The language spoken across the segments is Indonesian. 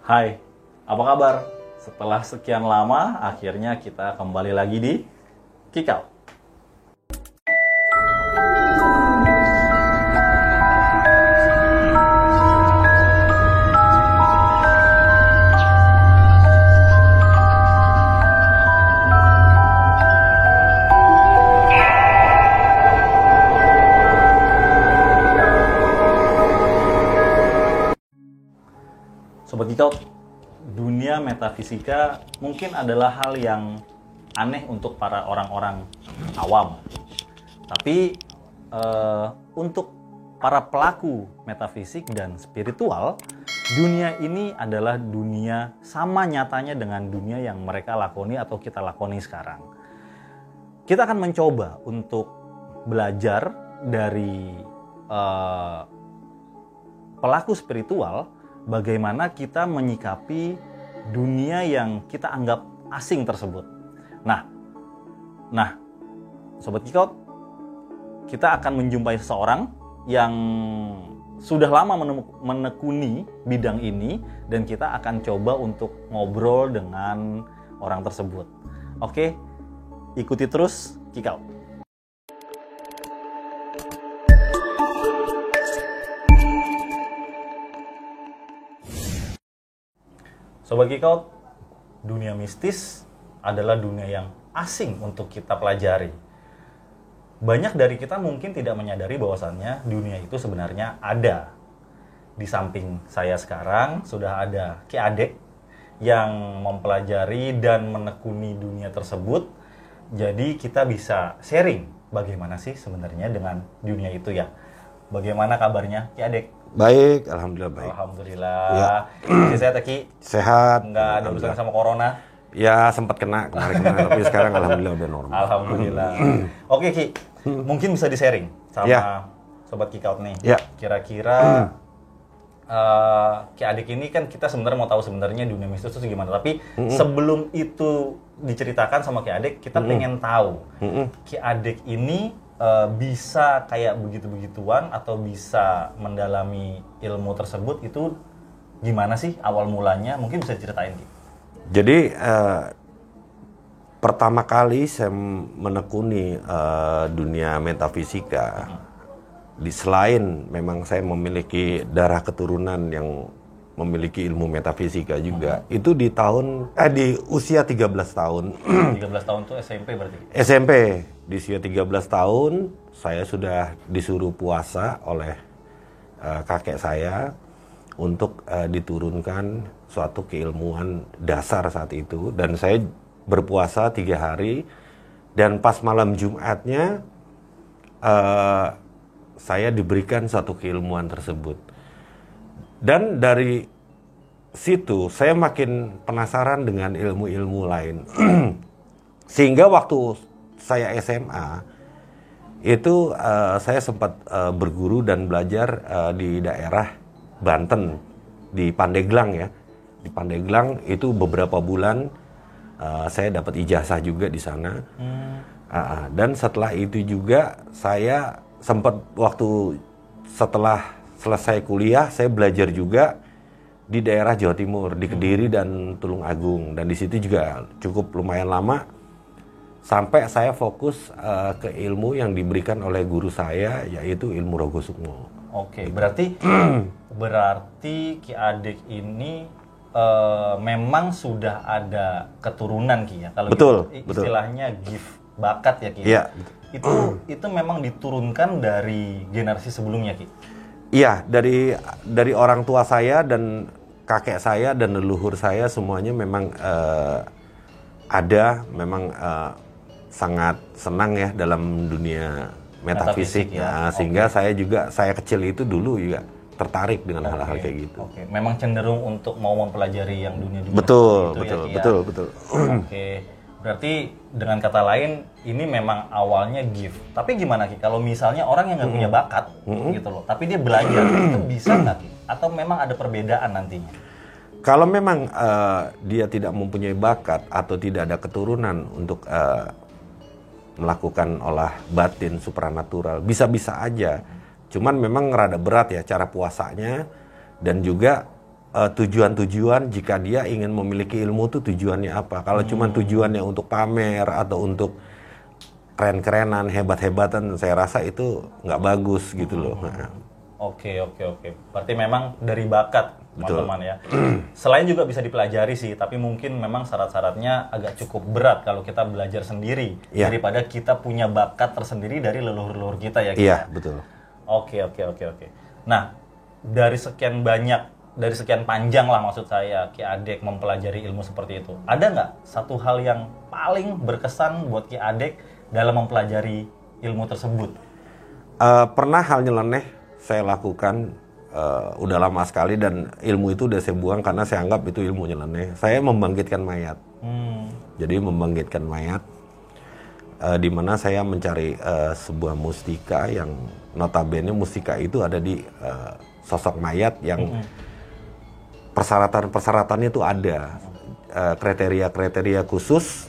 Hai, apa kabar? Setelah sekian lama, akhirnya kita kembali lagi di Kikau. Sobat Kikau, dunia metafisika mungkin adalah hal yang aneh untuk para orang-orang awam. Tapi untuk para pelaku metafisik dan spiritual, dunia ini adalah dunia sama nyatanya dengan dunia yang mereka lakoni atau kita lakoni sekarang. Kita akan mencoba untuk belajar dari pelaku spiritual bagaimana kita menyikapi dunia yang kita anggap asing tersebut. Nah, Sobat Kikau, kita akan menjumpai seseorang yang sudah lama menekuni bidang ini dan kita akan coba untuk ngobrol dengan orang tersebut. Oke, ikuti terus Kikau. Sobat Kikau, dunia mistis adalah dunia yang asing untuk kita pelajari. banyak dari kita mungkin tidak menyadari bahwasannya dunia itu sebenarnya ada. Di samping saya sekarang sudah ada Ki Adek yang mempelajari dan menekuni dunia tersebut. Jadi kita bisa sharing bagaimana sih sebenarnya dengan dunia itu ya. Bagaimana kabarnya Ki Adek? Baik, alhamdulillah baik. Alhamdulillah. Ya. Sehat ya Ki? Sehat. Nggak ada urusan sama corona? Ya sempat kena kemarin-kemarin, tapi sekarang alhamdulillah udah normal. Alhamdulillah. Oke Ki, mungkin bisa di-sharing sama Ya. Sobat Geek Out nih. Ya. Kira-kira Ki Adek ini kan kita sebenarnya mau tahu sebenarnya dunia mistis itu gimana. Tapi sebelum itu diceritakan sama Ki Adek, kita pengen tahu Ki Adek ini bisa kayak begitu-begituan atau bisa mendalami ilmu tersebut itu gimana sih awal mulanya? Mungkin bisa diceritain Ki. Jadi pertama kali saya menekuni dunia metafisika, selain memang saya memiliki darah keturunan yang memiliki ilmu metafisika juga, itu di usia 13 tahun. 13 tahun tuh SMP berarti? SMP, di usia 13 tahun saya sudah disuruh puasa oleh kakek saya untuk diturunkan suatu keilmuan dasar saat itu, dan saya berpuasa 3 hari, dan pas malam Jumatnya saya diberikan suatu keilmuan tersebut, dan dari situ saya makin penasaran dengan ilmu-ilmu lain. Sehingga waktu saya SMA itu saya sempat berguru dan belajar di daerah Banten, di Pandeglang ya. Di Pandeglang itu beberapa bulan saya dapat ijazah juga di sana. Dan setelah itu juga saya sempat waktu setelah selesai kuliah saya belajar juga di daerah Jawa Timur, di Kediri dan Tulung Agung, dan di situ juga cukup lumayan lama sampai saya fokus ke ilmu yang diberikan oleh guru saya, yaitu ilmu Rogo Sukmo. Oke, berarti Ki Adek ini memang sudah ada keturunan Ki ya. Kalau betul, istilahnya gift bakat ya Ki. Iya. Itu memang diturunkan dari generasi sebelumnya Ki. Iya, dari orang tua saya dan kakek saya dan leluhur saya semuanya memang memang sangat senang ya dalam dunia metafisik ya. Sehingga saya kecil itu dulu juga tertarik dengan hal-hal kayak gitu. Oke, memang cenderung untuk mau mempelajari yang dunia-dunia betul, itu betul, ya, betul. Oke, berarti dengan kata lain ini memang awalnya gift. Tapi gimana Ki? Kalau misalnya orang yang nggak punya bakat gitu loh, tapi dia belajar itu bisa nggak Ki? Atau memang ada perbedaan nantinya? Kalau memang dia tidak mempunyai bakat atau tidak ada keturunan untuk melakukan olah batin supranatural, bisa-bisa aja. Cuman memang rada berat ya cara puasanya, dan juga tujuan-tujuan jika dia ingin memiliki ilmu itu tujuannya apa. Kalau cuman tujuannya untuk pamer atau untuk keren-kerenan, hebat-hebatan, saya rasa itu nggak bagus gitu loh. Oke. Berarti memang dari bakat, teman-teman ya. Selain juga bisa dipelajari sih, tapi mungkin memang syarat-syaratnya agak cukup berat kalau kita belajar sendiri daripada kita punya bakat tersendiri dari leluhur-leluhur kita ya. Iya, betul. Oke. Nah, dari sekian panjang lah maksud saya Ki Adek mempelajari ilmu seperti itu, ada nggak satu hal yang paling berkesan buat Ki Adek dalam mempelajari ilmu tersebut? Pernah hal nyeleneh saya lakukan udah lama sekali, dan ilmu itu udah saya buang karena saya anggap itu ilmu nyeleneh. Saya membangkitkan mayat. Jadi membangkitkan mayat, di mana saya mencari sebuah mustika yang notabene mustika itu ada di sosok mayat yang persyaratannya itu ada kriteria khusus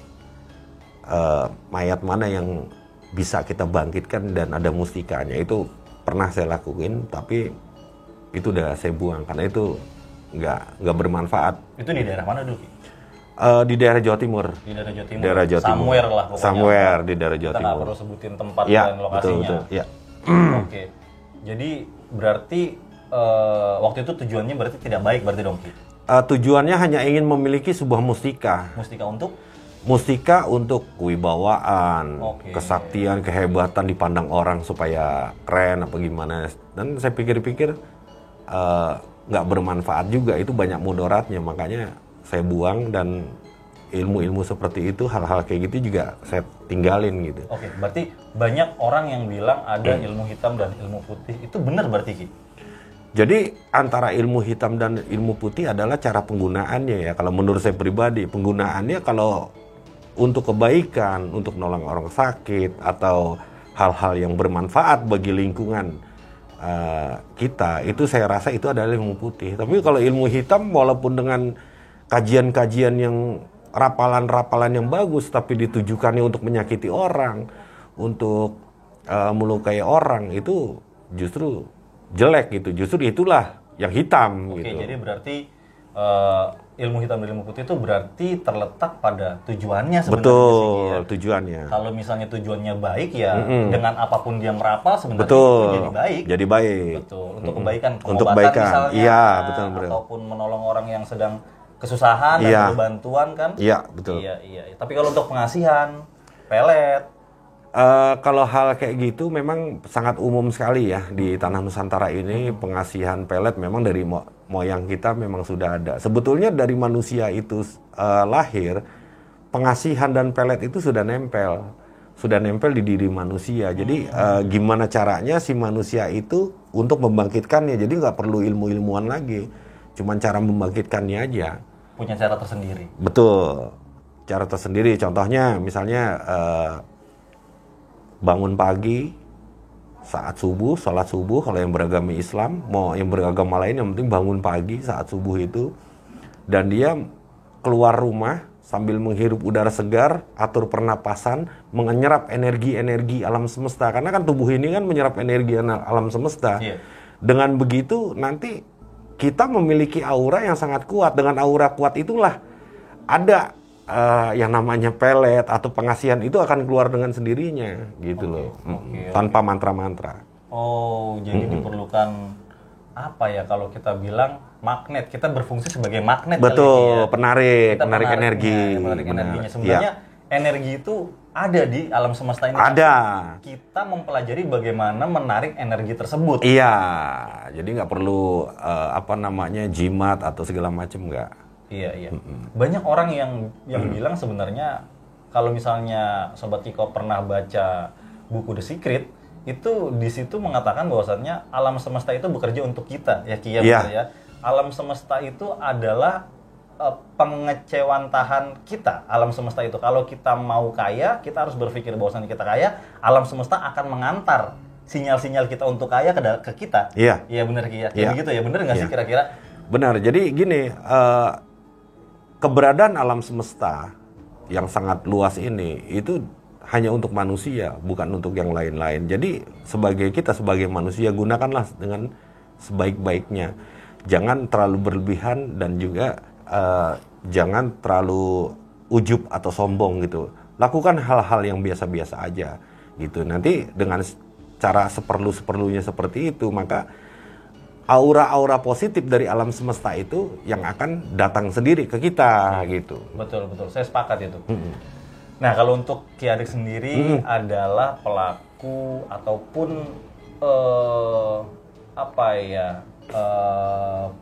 mayat mana yang bisa kita bangkitkan dan ada mustikanya. Itu pernah saya lakuin, tapi itu udah saya buang karena itu nggak bermanfaat. Itu di daerah mana dulu? Di daerah Jawa Timur. Di daerah Jawa Timur. Daerah Jawa Timur. Somewhere lah pokoknya. Somewhere di daerah Jawa Kita Timur. nggak perlu sebutin tempat Ya, dan lokasinya. betul. Ya. Oke. Jadi berarti waktu itu tujuannya berarti tidak baik berarti dong Ki? Tujuannya hanya ingin memiliki sebuah mustika. Mustika untuk? mustika untuk kewibawaan, Oke. kesaktian, kehebatan dipandang orang supaya keren apa gimana. Dan saya pikir-pikir nggak bermanfaat juga, itu banyak mudaratnya, makanya saya buang. Dan ilmu-ilmu seperti itu, hal-hal kayak gitu juga saya tinggalin gitu. Oke, berarti banyak orang yang bilang ada ilmu hitam dan ilmu putih. Itu benar berarti, Ki? Jadi antara ilmu hitam dan ilmu putih adalah cara penggunaannya ya. Kalau menurut saya pribadi, penggunaannya kalau untuk kebaikan, untuk nolong orang sakit, atau hal-hal yang bermanfaat bagi lingkungan kita, itu saya rasa itu adalah ilmu putih. Tapi kalau ilmu hitam, walaupun dengan kajian-kajian yang rapalan-rapalan yang bagus, tapi ditujukannya untuk menyakiti orang, untuk melukai orang, itu justru jelek gitu. Justru itulah yang hitam. Oke, gitu. jadi berarti ilmu hitam dan ilmu putih itu berarti terletak pada tujuannya sebenarnya. Betul, sih, ya. tujuannya. Kalau misalnya tujuannya baik ya, dengan apapun dia merapal sebenarnya Betul, itu jadi baik. jadi baik. Betul, untuk kebaikan, Untuk pengobatan kebaikan. misalnya, Iya, betul, betul. ataupun menolong orang yang sedang kesusahan dan Iya. butuh bantuan kan? Iya, betul. Iya. Tapi kalau untuk pengasihan, pelet, Kalau hal kayak gitu memang sangat umum sekali ya di tanah Nusantara ini. Pengasihan pelet memang dari moyang kita memang sudah ada. Sebetulnya dari manusia itu lahir, pengasihan dan pelet itu sudah nempel di diri manusia. Jadi gimana caranya si manusia itu untuk membangkitkannya? Jadi nggak perlu ilmu-ilmuwan lagi, cuman cara membangkitkannya aja. punya cara tersendiri. Betul, cara tersendiri. Contohnya misalnya bangun pagi saat subuh, sholat subuh. Kalau yang beragama Islam, mau yang beragama lain, yang penting bangun pagi saat subuh itu, dan dia keluar rumah sambil menghirup udara segar, atur pernapasan, menyerap energi-energi alam semesta. Karena kan tubuh ini kan menyerap energi alam semesta. Iya. Dengan begitu nanti kita memiliki aura yang sangat kuat. Dengan aura kuat itulah ada yang namanya pelet atau pengasihan itu akan keluar dengan sendirinya gitu loh. Tanpa mantra-mantra. Oh, jadi diperlukan apa ya kalau kita bilang magnet? Kita berfungsi sebagai magnet. Betul, kali ya. penarik Kita energi. menarik Benar. energinya. Sebenarnya energi itu ada di alam semesta ini. Ada. Kita mempelajari bagaimana menarik energi tersebut. Iya, jadi nggak perlu jimat atau segala macam nggak. Iya. Banyak orang yang bilang sebenarnya kalau misalnya Sobat Kiko pernah baca buku The Secret, itu di situ mengatakan bahwasannya alam semesta itu bekerja untuk kita, ya Ki ya, Iya. betul ya. Alam semesta itu adalah pengecewantahan kita. Alam semesta itu kalau kita mau kaya, kita harus berpikir bahwasannya kita kaya, alam semesta akan mengantar sinyal-sinyal kita untuk kaya ke kita. Iya. Iya benar Ki ya. Iya. Kayak begitu ya, benar nggak sih Iya. kira-kira? Benar, jadi gini, keberadaan alam semesta yang sangat luas ini itu hanya untuk manusia, bukan untuk yang lain-lain. Jadi kita sebagai manusia, gunakanlah dengan sebaik-baiknya. Jangan terlalu berlebihan dan juga jangan terlalu ujub atau sombong gitu. Lakukan hal-hal yang biasa-biasa aja gitu. Nanti dengan cara seperlunya seperti itu, maka aura-aura positif dari alam semesta itu yang akan datang sendiri ke kita gitu. Betul, saya sepakat itu. Nah, kalau untuk Ki Adik sendiri adalah pelaku ataupun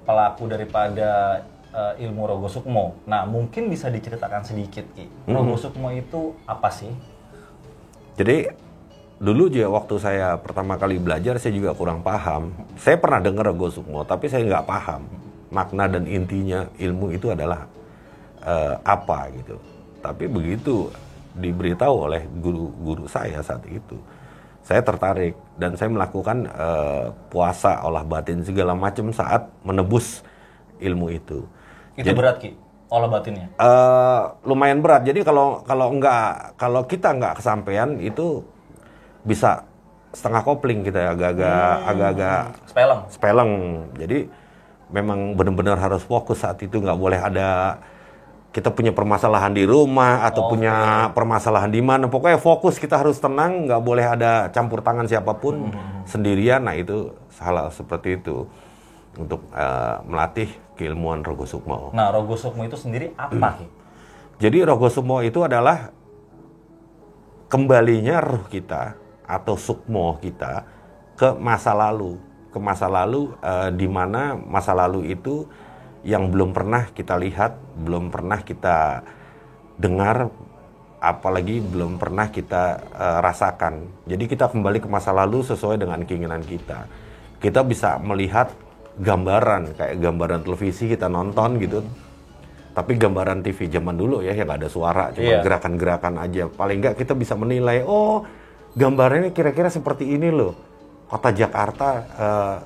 pelaku daripada ilmu Rogo Sukmo. Nah, mungkin bisa diceritakan sedikit Ki. Rogo Sukmo itu apa sih? Jadi dulu juga waktu saya pertama kali belajar, saya juga kurang paham. Saya pernah dengar Rogo Sukmo, tapi saya nggak paham makna dan intinya ilmu itu adalah apa gitu. Tapi begitu diberitahu oleh guru-guru saya saat itu, saya tertarik dan saya melakukan puasa, olah batin segala macam saat menebus ilmu itu. Itu berat Ki, olah batinnya? Lumayan berat. Jadi kalau kita nggak kesampaian itu bisa setengah kopling kita, agak-agak speleng. Jadi memang benar-benar harus fokus saat itu, nggak boleh ada kita punya permasalahan di rumah atau punya permasalahan di mana. Pokoknya fokus, kita harus tenang, nggak boleh ada campur tangan siapapun, sendirian. Nah itu hal seperti itu untuk melatih keilmuan Rogo Sukmo. Nah, Rogo Sukmo itu sendiri apa Ki? Jadi Rogo Sukmo itu adalah kembalinya ruh kita atau sukmo kita ke masa lalu. Ke masa lalu di mana masa lalu itu yang belum pernah kita lihat, belum pernah kita dengar, apalagi belum pernah kita rasakan. Jadi kita kembali ke masa lalu sesuai dengan keinginan kita. Kita bisa melihat gambaran, kayak gambaran televisi kita nonton gitu. Tapi gambaran TV zaman dulu ya, yang gak ada suara, cuma gerakan-gerakan aja. Paling nggak kita bisa menilai, oh gambarnya kira-kira seperti ini loh. Kota Jakarta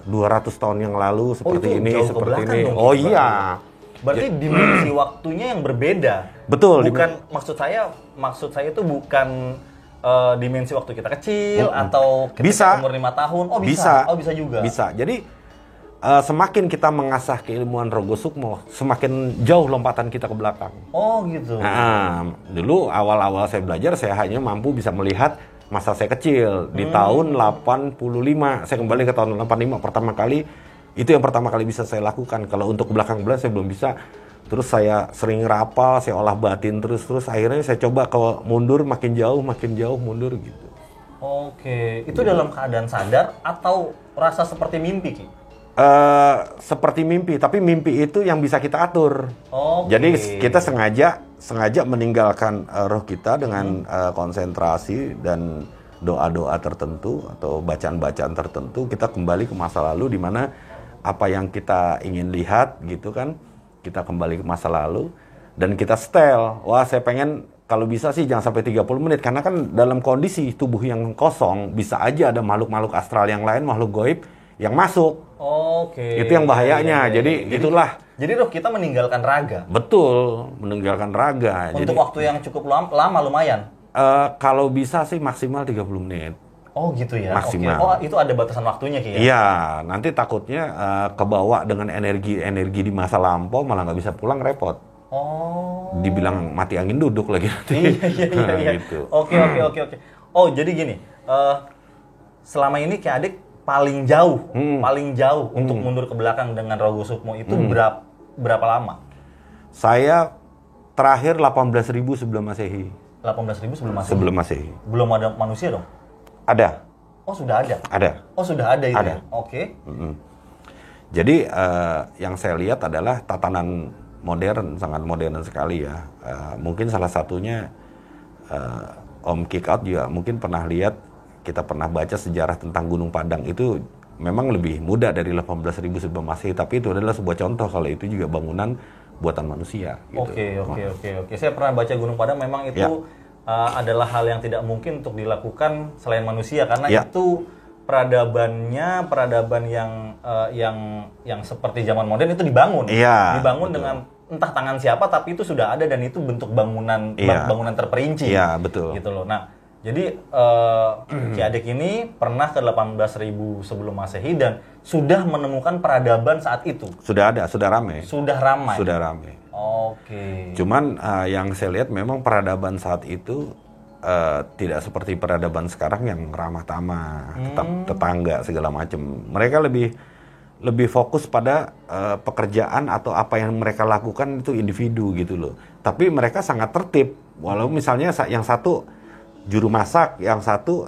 200 tahun yang lalu seperti ini, seperti ini. Dong, oh iya. Berarti dimensi waktunya yang berbeda. Betul. Bukan, maksud saya itu bukan dimensi waktu kita kecil atau ketika umur 5 tahun. Oh bisa. Oh bisa juga. Bisa. Jadi semakin kita mengasah keilmuan Rogo Sukmo, semakin jauh lompatan kita ke belakang. Oh gitu. Nah, dulu awal-awal saya belajar, saya hanya mampu bisa melihat masa saya kecil di tahun 85. Saya kembali ke tahun 85 pertama kali. Itu yang pertama kali bisa saya lakukan. Kalau untuk ke belakang saya belum bisa. Terus saya sering rapal, saya olah batin terus akhirnya saya coba kalau mundur makin jauh mundur gitu. Oke, itu dalam keadaan sadar atau rasa seperti mimpi, Ki? Seperti mimpi, tapi mimpi itu yang bisa kita atur. Jadi kita sengaja meninggalkan roh kita dengan konsentrasi dan doa-doa tertentu atau bacaan-bacaan tertentu. Kita kembali ke masa lalu di mana apa yang kita ingin lihat gitu kan, kita kembali ke masa lalu dan kita setel. Wah, saya pengen kalau bisa sih jangan sampai 30 menit karena kan dalam kondisi tubuh yang kosong bisa aja ada makhluk-makhluk astral yang lain, makhluk gaib yang masuk. Oke. Itu yang bahayanya. Jadi itulah. Jadi roh kita meninggalkan raga. Betul, meninggalkan raga. Untuk waktu yang cukup lama lumayan. Kalau bisa sih maksimal 30 menit. Oh gitu ya. Maksimal. Oke. Oh itu ada batasan waktunya Ki ya? Iya, nanti takutnya kebawa dengan energi di masa lampau malah nggak bisa pulang, repot. Oh. Dibilang mati angin duduk lagi nanti. Iya. Gitu. Oke. Oh jadi gini, selama ini Ki Adik paling jauh untuk mundur ke belakang dengan Rogo Sukmo itu berapa lama? Saya terakhir 18.000 sebelum Masehi. 18.000 sebelum Masehi? Sebelum Masehi. Belum ada manusia dong? Ada. Oh sudah ada? Ada. Oh sudah ada itu ada. Ya? Oke. Jadi yang saya lihat adalah tatanan modern, sangat modern sekali ya. Mungkin salah satunya Om Kikout juga mungkin pernah lihat, kita pernah baca sejarah tentang Gunung Padang itu memang lebih muda dari 18.000 sebelum Masehi, tapi itu adalah sebuah contoh kalau itu juga bangunan buatan manusia. Gitu. Oke. Saya pernah baca Gunung Padang, memang itu adalah hal yang tidak mungkin untuk dilakukan selain manusia karena itu peradaban yang seperti zaman modern itu dibangun betul. Dengan entah tangan siapa, tapi itu sudah ada dan itu bentuk bangunan terperinci. Iya, betul. Gitu loh. Nah, jadi Ki Adik ini pernah ke 18.000 sebelum Masehi dan sudah menemukan peradaban saat itu. Sudah ada, sudah ramai. Sudah ramai. Oke. Cuman yang saya lihat memang peradaban saat itu tidak seperti peradaban sekarang yang ramah tamah, tetangga segala macam. Mereka lebih fokus pada pekerjaan atau apa yang mereka lakukan itu individu gitu loh. Tapi mereka sangat tertib. Walau misalnya yang satu juru masak, yang satu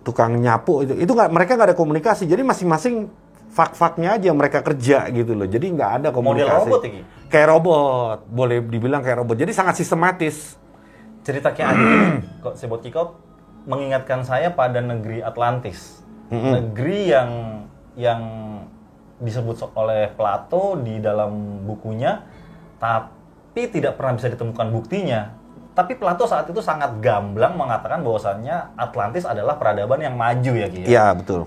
tukang nyapu, itu mereka nggak ada komunikasi. Jadi masing-masing fak-faknya aja mereka kerja gitu loh. Jadi nggak ada komunikasi. Model robot ini? Kayak robot, boleh dibilang kayak robot. Jadi sangat sistematis. Cerita Ki Adik ini, kok Sebot Kikout mengingatkan saya pada negeri Atlantis. Negeri yang disebut oleh Plato di dalam bukunya, tapi tidak pernah bisa ditemukan buktinya. Tapi Plato saat itu sangat gamblang mengatakan bahwasannya Atlantis adalah peradaban yang maju ya Ki? Iya, betul.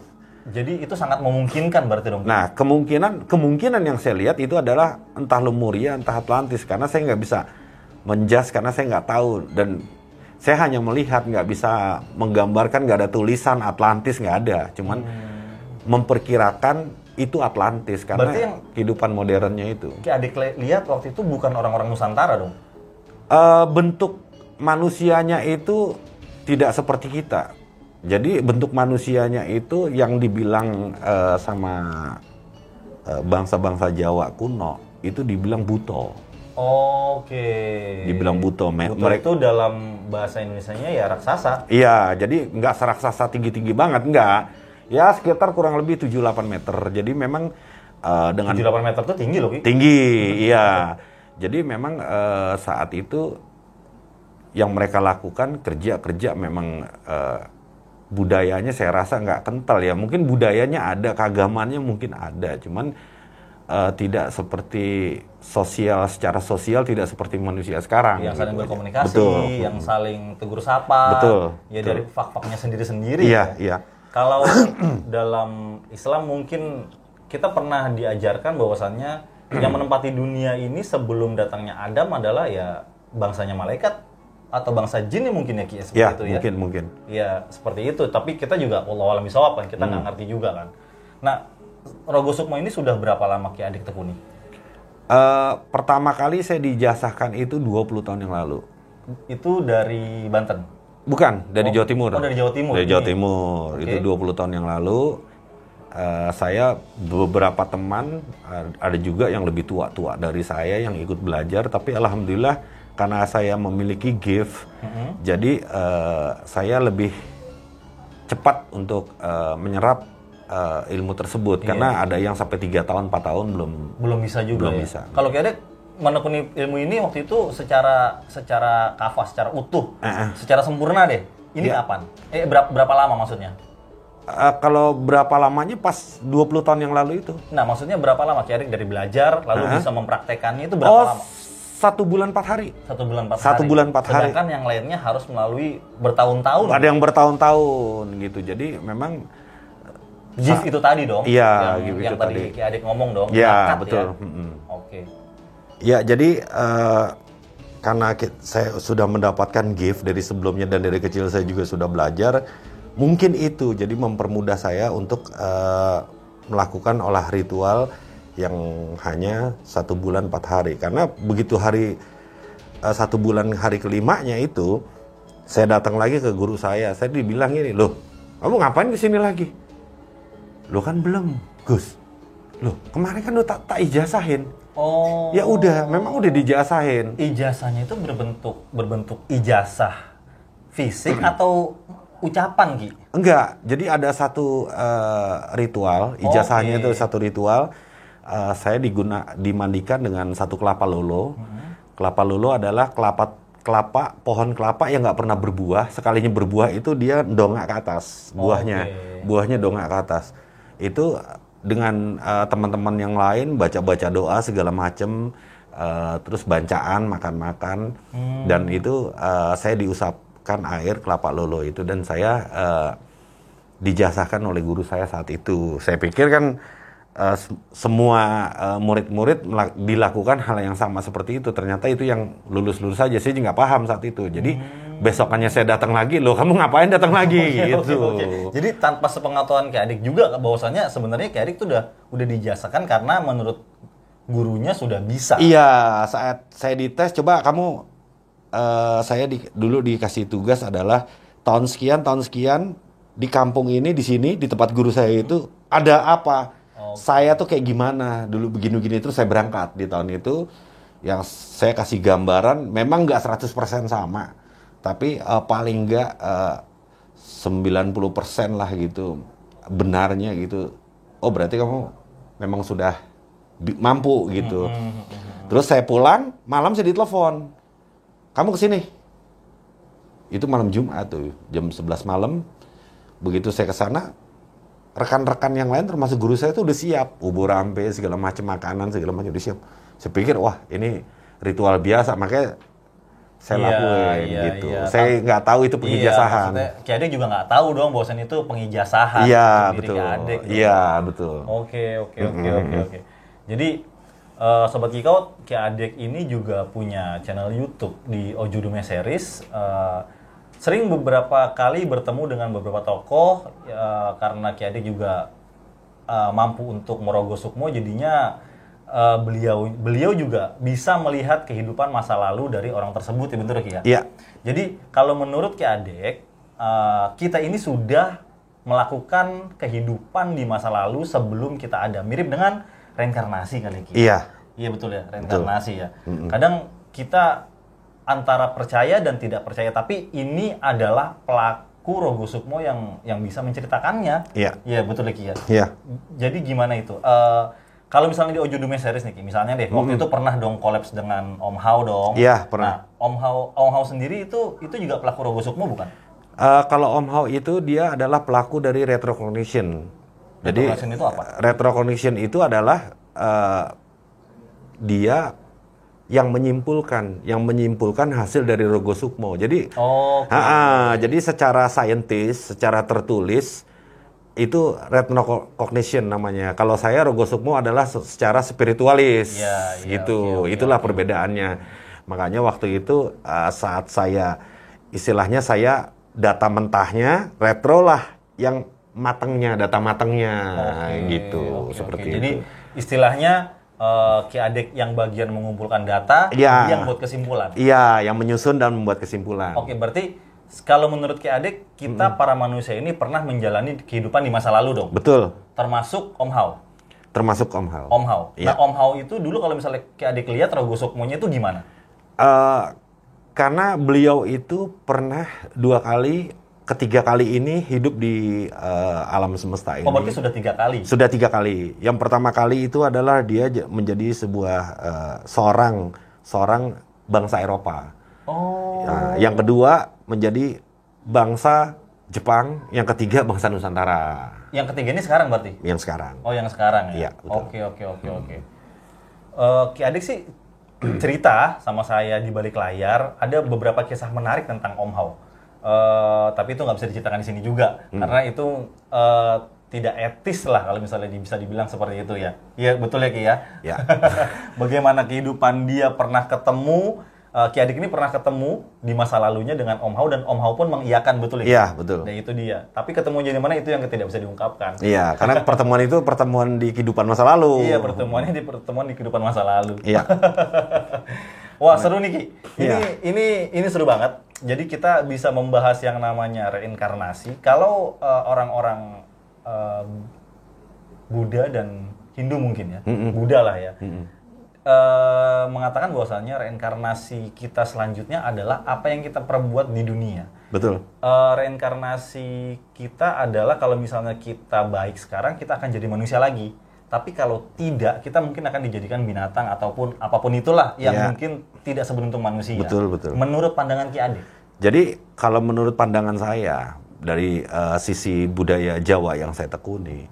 Jadi itu sangat memungkinkan berarti dong? Nah, kemungkinan yang saya lihat itu adalah entah Lemuria, entah Atlantis. Karena saya nggak bisa menjas, karena saya nggak tahu. Dan saya hanya melihat, nggak bisa menggambarkan, nggak ada tulisan Atlantis, nggak ada. Cuman memperkirakan itu Atlantis, karena berarti yang kehidupan modernnya itu. Ki Adik lihat waktu itu bukan orang-orang Nusantara dong? Bentuk manusianya itu tidak seperti kita. Jadi bentuk manusianya itu yang dibilang sama bangsa-bangsa Jawa kuno itu dibilang buto. Oke. Dibilang Buto. Buto itu dalam bahasa Indonesianya ya raksasa. Iya, jadi nggak seraksasa tinggi-tinggi banget, nggak. Ya sekitar kurang lebih 7-8 meter. Jadi memang dengan 7-8 meter itu tinggi loh, Ki. tinggi, iya. Jadi memang saat itu yang mereka lakukan kerja memang budayanya saya rasa nggak kental ya. Mungkin budayanya ada, keagamannya mungkin ada, cuman tidak seperti secara sosial tidak seperti manusia sekarang. Yang saling berkomunikasi, betul. Yang saling tegur sapa. Betul. Ya betul. dari fak-faknya sendiri-sendiri. Iya, ya. iya. Kalau dalam Islam mungkin kita pernah diajarkan bahwasannya yang menempati dunia ini sebelum datangnya Adam adalah ya bangsanya malaikat atau bangsa jin ya mungkin ya, Ki, seperti Ya, itu ya. mungkin. Ya seperti itu. Tapi kita juga wallahu a'lam bishawab kan, kita nggak ngerti juga kan. Nah, Rogo Sukmo ini sudah berapa lama Ki Adik tekuni? Pertama kali saya dijasahkan itu 20 tahun yang lalu. Itu dari Banten? Bukan, dari Jawa Timur. Oh, dari Jawa Timur. Dari Jawa Timur. Oke. Itu 20 tahun yang lalu. Saya beberapa teman, ada juga yang lebih tua-tua dari saya yang ikut belajar. Tapi alhamdulillah karena saya memiliki gift, jadi saya lebih cepat untuk menyerap ilmu tersebut. Karena ada yang sampai 3 tahun, 4 tahun belum bisa juga. belum ya? bisa. Kalau Ki Adik menekuni ilmu ini waktu itu secara kafah, secara utuh, secara sempurna deh. Ini kapan? Berapa lama maksudnya? Kalau berapa lamanya pas 20 tahun yang lalu itu? Nah, maksudnya berapa lama Ki Adik dari belajar lalu bisa mempraktekannya itu berapa lama? 1 bulan 4 hari. 1 bulan 4 hari. 1 bulan 4 hari. Sedangkan yang lainnya harus melalui bertahun-tahun. Ada yang bertahun-tahun gitu. Jadi memang gift itu tadi dong. Iya, yang, gift yang itu tadi tadi. Ki Adik ngomong dong. Iya, bakat betul. Ya? Oke. Ya, jadi karena saya sudah mendapatkan gift dari sebelumnya dan dari kecil saya juga sudah belajar, mungkin itu jadi mempermudah saya untuk melakukan olah ritual yang hanya 1 bulan 4 hari. Karena begitu hari 1 bulan hari kelimanya itu, saya datang lagi ke guru saya dibilang gini, loh kamu ngapain kesini lagi? Loh kan belum, Gus. Loh kemarin kan udah tak ijazahin. Oh. Ya udah, memang udah dijazahin. Ijazahnya itu berbentuk ijazah fisik atau ucapan, Ki? Enggak, jadi ada satu ritual, ijazahnya itu satu ritual. Saya dimandikan dengan satu kelapa lolo. Kelapa lolo adalah pohon kelapa yang nggak pernah berbuah. Sekalinya berbuah itu dia dongak ke atas buahnya dongak ke atas. Itu dengan teman-teman yang lain baca-baca doa segala macem, terus bancaan, makan-makan, dan itu saya diusapkan air kelapa lolo itu, dan saya dijazahkan oleh guru saya saat itu. Saya pikir kan semua murid-murid dilakukan hal yang sama seperti itu. Ternyata itu yang lulus-lulus saja. Saya juga nggak paham saat itu. Jadi besokannya saya datang lagi, loh kamu ngapain datang lagi? Gitu. Jadi tanpa sepengetahuan Ki Adik juga bahwasannya sebenarnya Ki Adik itu udah dijasakan karena menurut gurunya sudah bisa. Iya, saat saya dites, coba kamu saya dulu dikasih tugas adalah tahun sekian di kampung ini, di sini, di tempat guru saya itu ada apa? Saya tuh kayak gimana dulu begini-begini, terus saya berangkat di tahun itu. Yang saya kasih gambaran memang nggak 100% sama, tapi paling nggak 90% lah gitu benarnya gitu. Oh berarti kamu memang sudah mampu gitu. Terus saya pulang malam, saya ditelepon, kamu kesini. Itu malam Jumat tuh jam 11 malam. Begitu saya kesana, rekan-rekan yang lain termasuk guru saya itu udah siap, bubur ampe segala macam, makanan segala macam udah siap. Saya pikir wah ini ritual biasa, makanya saya lakuin gitu. Saya nggak tahu itu pengijazahan. Ki Adik juga nggak tahu dong bahwasan itu pengijazahan. Iya betul. Gitu. Iya betul. Oke. Jadi Sobat Kikaut, Ki Adik ini juga punya channel YouTube di Ojudume Series. Sering beberapa kali bertemu dengan beberapa tokoh, karena Ki Adik juga mampu untuk merogoh sukmo, jadinya beliau juga bisa melihat kehidupan masa lalu dari orang tersebut, ya betul Ki ya? Iya. Jadi kalau menurut Ki Adik, kita ini sudah melakukan kehidupan di masa lalu sebelum kita ada, mirip dengan reinkarnasi kali Ki. Iya. Iya betul ya, reinkarnasi ya. Kadang kita antara percaya dan tidak percaya, tapi ini adalah pelaku Rogo Sukmo yang bisa menceritakannya. Iya. Iya betul ya Ki ya. Iya. Jadi gimana itu? Kalau misalnya di Ojo Dume series nih Ki, misalnya deh waktu itu pernah dong kolaps dengan Om Hao dong. Iya, pernah. Nah, Om Hao sendiri itu juga pelaku Rogo Sukmo bukan? Kalau Om Hao itu dia adalah pelaku dari retrocognition. Jadi Retrocognition itu apa? Retrocognition itu adalah dia yang menyimpulkan hasil dari Rogo Sukmo. Jadi, jadi secara saintis, secara tertulis itu retrocognition namanya. Kalau saya Rogo Sukmo adalah secara spiritualis, gitu. Itulah perbedaannya. Makanya waktu itu saat saya istilahnya saya data mentahnya, retro lah yang matangnya, data matangnya, gitu. Seperti itu. Jadi istilahnya Ki Adek yang bagian mengumpulkan data, yang buat kesimpulan. Iya, yang menyusun dan membuat kesimpulan. Oke, berarti kalau menurut Ki Adek, kita para manusia ini pernah menjalani kehidupan di masa lalu dong? Betul. Termasuk Om Hao? Termasuk Om Hao. Om Hao. Ya. Nah, Om Hao itu dulu kalau misalnya Ki Adek lihat Rogo Sukmonya itu gimana? Karena beliau itu pernah 2 kali, ketiga kali ini hidup di alam semesta ini. Oh, berarti sudah 3 kali? Sudah 3 kali. Yang pertama kali itu adalah dia menjadi sebuah seorang bangsa Eropa. Oh. Nah, yang kedua menjadi bangsa Jepang, yang ketiga bangsa Nusantara. Yang ketiga ini sekarang berarti? Yang sekarang. Oh, yang sekarang ya? Iya, betul. Oke. Ki Adek sih cerita sama saya di balik layar, ada beberapa kisah menarik tentang Om Hao. Tapi itu nggak bisa diceritakan di sini juga, karena itu tidak etis lah kalau misalnya bisa dibilang seperti itu ya. Iya betul ya Ki ya? Ya. Bagaimana kehidupan dia pernah ketemu, Ki Adek ini pernah ketemu di masa lalunya dengan Om Hao, dan Om Hao pun mengiyakan, betul ya? Iya, betul. Dan itu dia. Tapi ketemunya di mana itu yang tidak bisa diungkapkan. Iya, karena pertemuan itu pertemuan di kehidupan masa lalu. Iya, pertemuan di kehidupan masa lalu. Iya. Wah, seru nih Ki. Iya. Ini seru banget. Jadi kita bisa membahas yang namanya reinkarnasi. Kalau orang-orang Buddha dan Hindu mungkin ya, Buddha lah ya, mengatakan bahwasanya reinkarnasi kita selanjutnya adalah apa yang kita perbuat di dunia. Betul. Reinkarnasi kita adalah kalau misalnya kita baik sekarang, kita akan jadi manusia lagi. Tapi kalau tidak, kita mungkin akan dijadikan binatang ataupun apapun itulah yang mungkin tidak seberuntung manusia. Betul. Menurut pandangan Ki Adek. Jadi kalau menurut pandangan saya dari sisi budaya Jawa yang saya tekuni,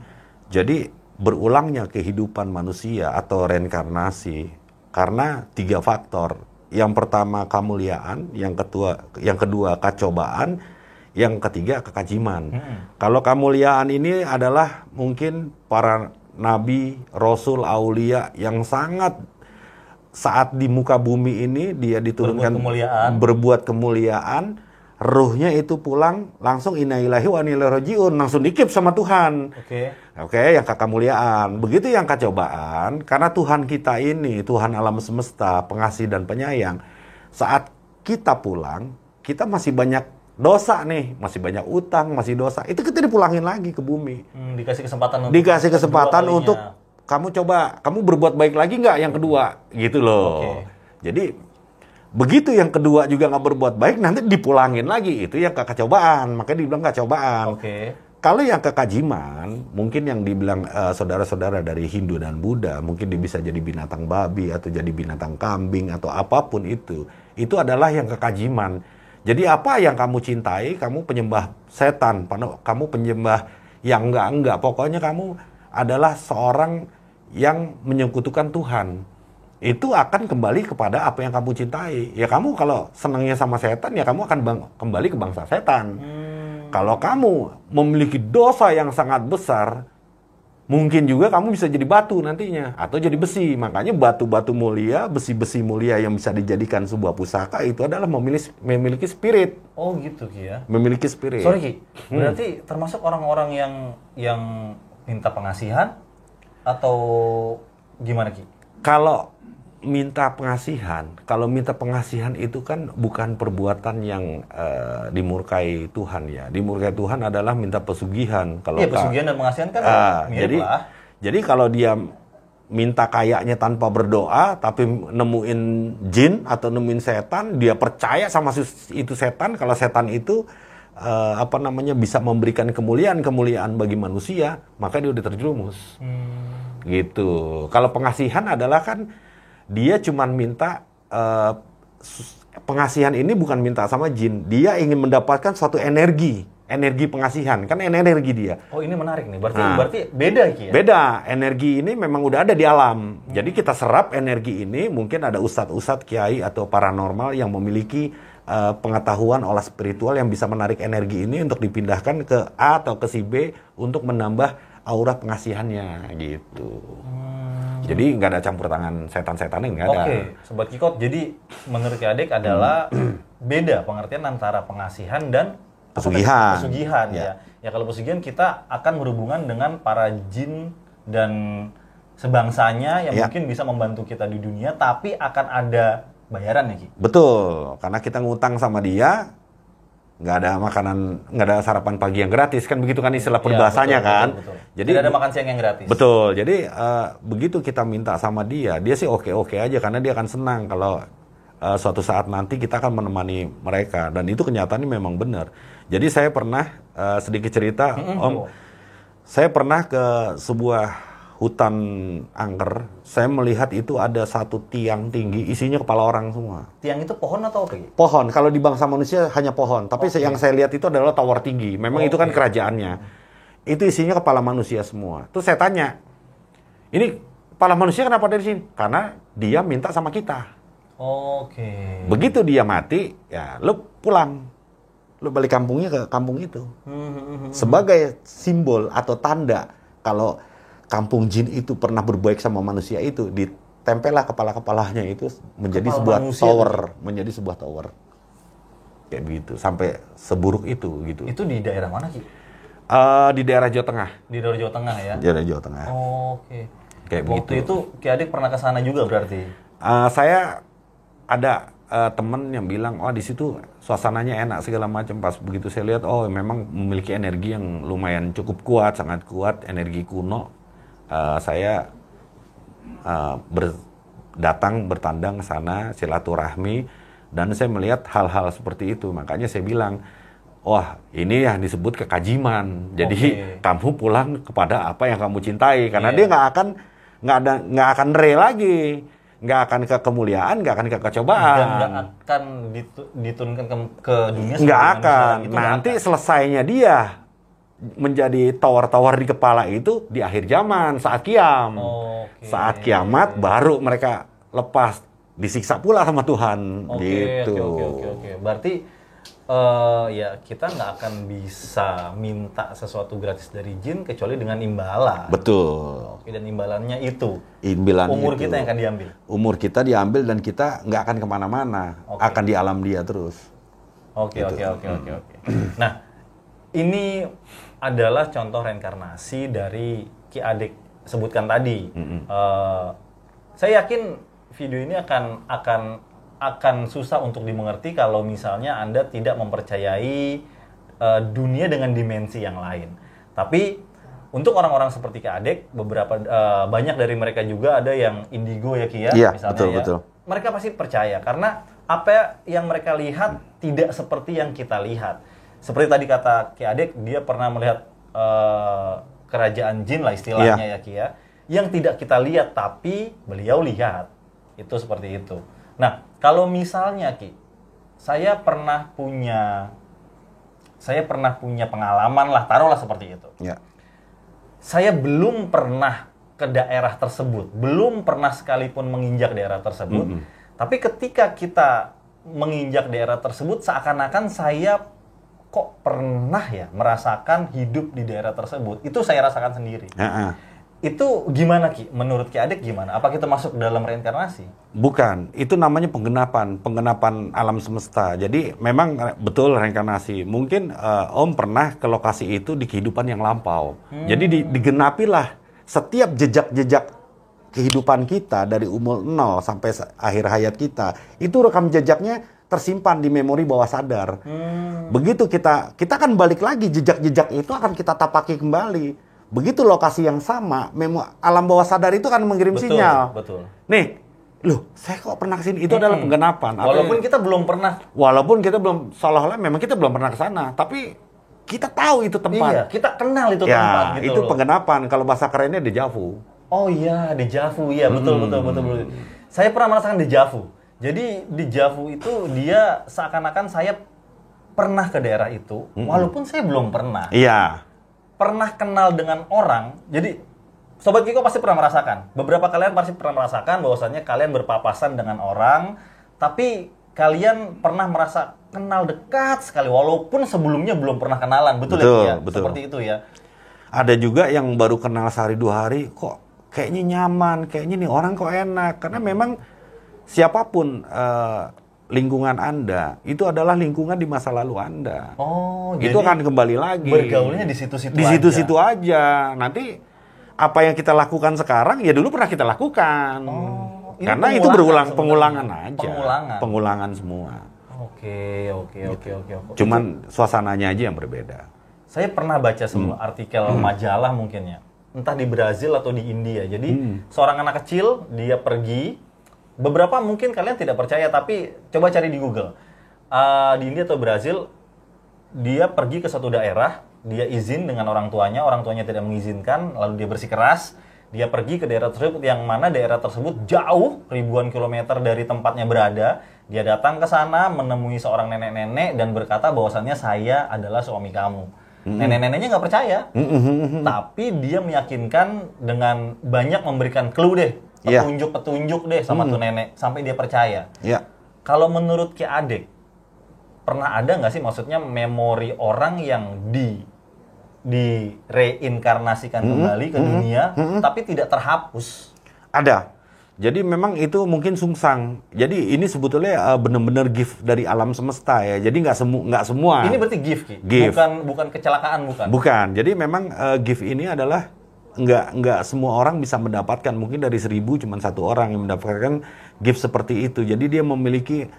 jadi berulangnya kehidupan manusia atau reinkarnasi karena 3 faktor. Yang pertama kemuliaan, yang kedua kecobaan, yang ketiga kekajiman. Kalau kemuliaan ini adalah mungkin para nabi, rasul, aulia yang sangat saat di muka bumi ini dia diturunkan berbuat kemuliaan, ruhnya itu pulang langsung inna lillahi wa inna ilaihi rajiun, langsung dikip sama Tuhan. Oke, yang kemuliaan. Begitu yang kecobaan, karena Tuhan kita ini Tuhan alam semesta, pengasih dan penyayang. Saat kita pulang, kita masih banyak dosa nih, masih banyak utang, masih dosa. Itu kita dipulangin lagi ke bumi. Dikasih kesempatan untuk kamu berbuat baik lagi nggak yang kedua, gitu loh. Jadi begitu yang kedua juga nggak berbuat baik, nanti dipulangin lagi. Itu yang kecobaan, makanya dibilang kecobaan. Kalau yang kekajiman, mungkin yang dibilang saudara-saudara dari Hindu dan Buddha, mungkin dia bisa jadi binatang babi atau jadi binatang kambing atau apapun itu adalah yang kekajiman. Jadi apa yang kamu cintai, kamu penyembah setan, kamu penyembah yang enggak, pokoknya kamu adalah seorang yang menyekutukan Tuhan. Itu akan kembali kepada apa yang kamu cintai. Ya kamu kalau senangnya sama setan, ya kamu akan kembali ke bangsa setan. Kalau kamu memiliki dosa yang sangat besar, mungkin juga kamu bisa jadi batu nantinya, atau jadi besi. Makanya batu-batu mulia, besi-besi mulia yang bisa dijadikan sebuah pusaka itu adalah memiliki spirit. Oh gitu Ki ya. Memiliki spirit. Sorry Ki, berarti termasuk orang-orang yang minta pengasihan atau gimana Ki? Kalau minta pengasihan itu kan bukan perbuatan yang dimurkai Tuhan ya. Dimurkai Tuhan adalah minta pesugihan. Iya, pesugihan dan pengasihan kan mirip lah. Jadi kalau dia minta kayaknya tanpa berdoa, tapi nemuin jin atau nemuin setan, dia percaya sama itu setan. Kalau setan itu bisa memberikan kemuliaan bagi manusia, maka dia udah terjerumus. Gitu. Kalau pengasihan adalah kan dia cuman minta pengasihan ini bukan minta sama jin, dia ingin mendapatkan suatu energi pengasihan, kan energi dia. Oh, ini menarik nih. Berarti beda Ki ya? Beda. Energi ini memang udah ada di alam. Jadi kita serap energi ini, mungkin ada ustadz-ustadz, kiai atau paranormal yang memiliki pengetahuan olah spiritual yang bisa menarik energi ini untuk dipindahkan ke A atau ke si B untuk menambah aura pengasihannya gitu. Jadi nggak ada campur tangan setan-setannya, nggak ada. Oke, Sobat Kikot. Jadi menurut Ki Adek adalah beda pengertian antara pengasihan dan pesugihan ya. Ya kalau pesugihan kita akan berhubungan dengan para jin dan sebangsanya yang mungkin bisa membantu kita di dunia, tapi akan ada bayaran ya Ki? Betul, karena kita ngutang sama dia, nggak ada makanan, nggak ada sarapan pagi yang gratis, kan begitu kan istilah peribahasanya kan. Betul. Jadi tidak ada makan siang yang gratis. Betul, jadi begitu kita minta sama dia sih oke aja, karena dia akan senang kalau suatu saat nanti kita akan menemani mereka, dan itu kenyataannya memang benar. Jadi saya pernah sedikit cerita, Om, saya pernah ke sebuah hutan angker, saya melihat itu ada satu tiang tinggi, isinya kepala orang semua. Tiang itu pohon atau apa? Pohon, kalau di bangsa manusia hanya pohon, tapi yang saya lihat itu adalah tower tinggi, memang itu kan kerajaannya. Itu isinya kepala manusia semua. Terus saya tanya, ini kepala manusia kenapa ada di sini? Karena dia minta sama kita. Begitu dia mati, ya lu pulang. Lu balik kampungnya ke kampung itu. Sebagai simbol atau tanda kalau kampung jin itu pernah berbaik sama manusia itu, ditempellah kepala-kepalanya itu menjadi sebuah tower, menjadi sebuah tower. Kayak begitu, sampai seburuk itu gitu. Itu di daerah mana Ki? Di daerah Jawa Tengah. Di daerah Jawa Tengah ya? Di daerah Jawa Tengah. Kayak waktu begitu. Itu Ki Adek pernah ke sana juga berarti? Saya ada teman yang bilang, oh di situ suasananya enak segala macam. Pas begitu saya lihat, oh memang memiliki energi yang lumayan cukup kuat, sangat kuat, energi kuno. Saya bertandang ke sana, silaturahmi, dan saya melihat hal-hal seperti itu. Makanya saya bilang, wah ini yang disebut kekajiman. Jadi kamu pulang kepada apa yang kamu cintai, karena dia nggak akan re lagi. Nggak akan ke kemuliaan, nggak akan ke kecobaan. Dan nggak akan diturunkan ke dunia. Nggak akan. Nanti selesainya dia menjadi tower-tower di kepala itu di akhir zaman, saat kiam. Saat kiamat baru mereka lepas, disiksa pula sama Tuhan. Gitu. Oke. Berarti ya kita nggak akan bisa minta sesuatu gratis dari jin kecuali dengan imbalan. Betul. Dan imbalannya itu. Umur kita yang akan diambil. Umur kita diambil dan kita nggak akan kemana-mana, akan di alam dia terus. Oke. Nah, ini adalah contoh reinkarnasi dari Ki Adek sebutkan tadi. Saya yakin video ini akan susah untuk dimengerti kalau misalnya Anda tidak mempercayai dunia dengan dimensi yang lain. Tapi untuk orang-orang seperti Ki Adek, banyak dari mereka juga ada yang indigo ya Ki ya, misalnya betul. Mereka pasti percaya karena apa yang mereka lihat tidak seperti yang kita lihat. Seperti tadi kata Ki Adek, dia pernah melihat kerajaan jin lah istilahnya ya Ki ya, yang tidak kita lihat tapi beliau lihat. Itu seperti itu. Nah, kalau misalnya Ki, saya pernah punya pengalaman lah, taruhlah seperti itu. Saya belum pernah ke daerah tersebut, belum pernah sekalipun menginjak daerah tersebut. Tapi ketika kita menginjak daerah tersebut, seakan-akan saya kok pernah ya merasakan hidup di daerah tersebut. Itu saya rasakan sendiri. Itu gimana Ki? Menurut Ki Adek gimana? Apa kita masuk dalam reinkarnasi? Bukan, itu namanya penggenapan alam semesta. Jadi memang betul reinkarnasi. Mungkin Om pernah ke lokasi itu di kehidupan yang lampau. Jadi digenapilah setiap jejak-jejak kehidupan kita dari umur 0 sampai akhir hayat kita. Itu rekam jejaknya tersimpan di memori bawah sadar. Begitu kita kan balik lagi, jejak-jejak itu akan kita tapaki kembali. begitu lokasi yang sama, alam bawah sadar itu akan mengirim sinyal. Betul. Nih, loh, saya kok pernah kesini? Itu adalah penggenapan. Walaupun kita belum pernah. Walaupun kita belum, seolah-olah memang kita belum pernah ke sana, tapi kita tahu itu tempat. Iya, kita kenal itu ya, tempat gitu itu loh. penggenapan. Kalau bahasa kerennya deja vu. Oh iya, deja vu. Iya, betul. Saya pernah merasakan deja vu. Jadi deja vu itu dia seakan-akan saya pernah ke daerah itu, walaupun saya belum pernah. Iya. Pernah kenal dengan orang. Jadi Sobat Kiko pasti pernah merasakan. Beberapa kalian pasti pernah merasakan bahwasannya kalian berpapasan dengan orang, tapi kalian pernah merasa kenal dekat sekali walaupun sebelumnya belum pernah kenalan. Betul ya? Betul. Seperti itu ya. Ada juga yang baru kenal sehari 2 hari kok kayaknya nyaman, kayaknya nih orang kok enak, karena memang siapapun lingkungan Anda itu adalah lingkungan di masa lalu Anda. Oh, itu akan kembali lagi. Bergaulnya di situ-situ aja. Di situ-situ aja. Nanti apa yang kita lakukan sekarang ya dulu pernah kita lakukan. Oh, karena itu pengulangan aja. Pengulangan semua. Oke. Cuman suasananya aja yang berbeda. Saya pernah baca sebuah artikel majalah mungkin ya. Entah di Brazil atau di India. Jadi seorang anak kecil dia pergi. Beberapa mungkin kalian tidak percaya tapi coba cari di Google. Di India atau Brazil dia pergi ke suatu daerah, dia izin dengan orang tuanya tidak mengizinkan, lalu dia bersikeras, dia pergi ke daerah tersebut yang mana daerah tersebut jauh ribuan kilometer dari tempatnya berada. Dia datang ke sana menemui seorang nenek-nenek dan berkata bahwasannya saya adalah suami kamu. Nenek-neneknya nggak percaya, tapi dia meyakinkan dengan banyak memberikan clue deh, petunjuk deh sama tuh nenek sampai dia percaya. Kalau menurut Ki Adek, pernah ada nggak sih maksudnya memori orang yang direinkarnasikan kembali ke dunia tapi tidak terhapus? Ada. Jadi memang itu mungkin sungsang. Jadi ini sebetulnya benar-benar gift dari alam semesta ya. Jadi nggak semua. Ini berarti gift, Ki? Bukan kecelakaan, bukan? Bukan. Jadi memang gift ini adalah nggak semua orang bisa mendapatkan. Mungkin dari 1000 cuma 1 orang yang mendapatkan gift seperti itu. Jadi dia memiliki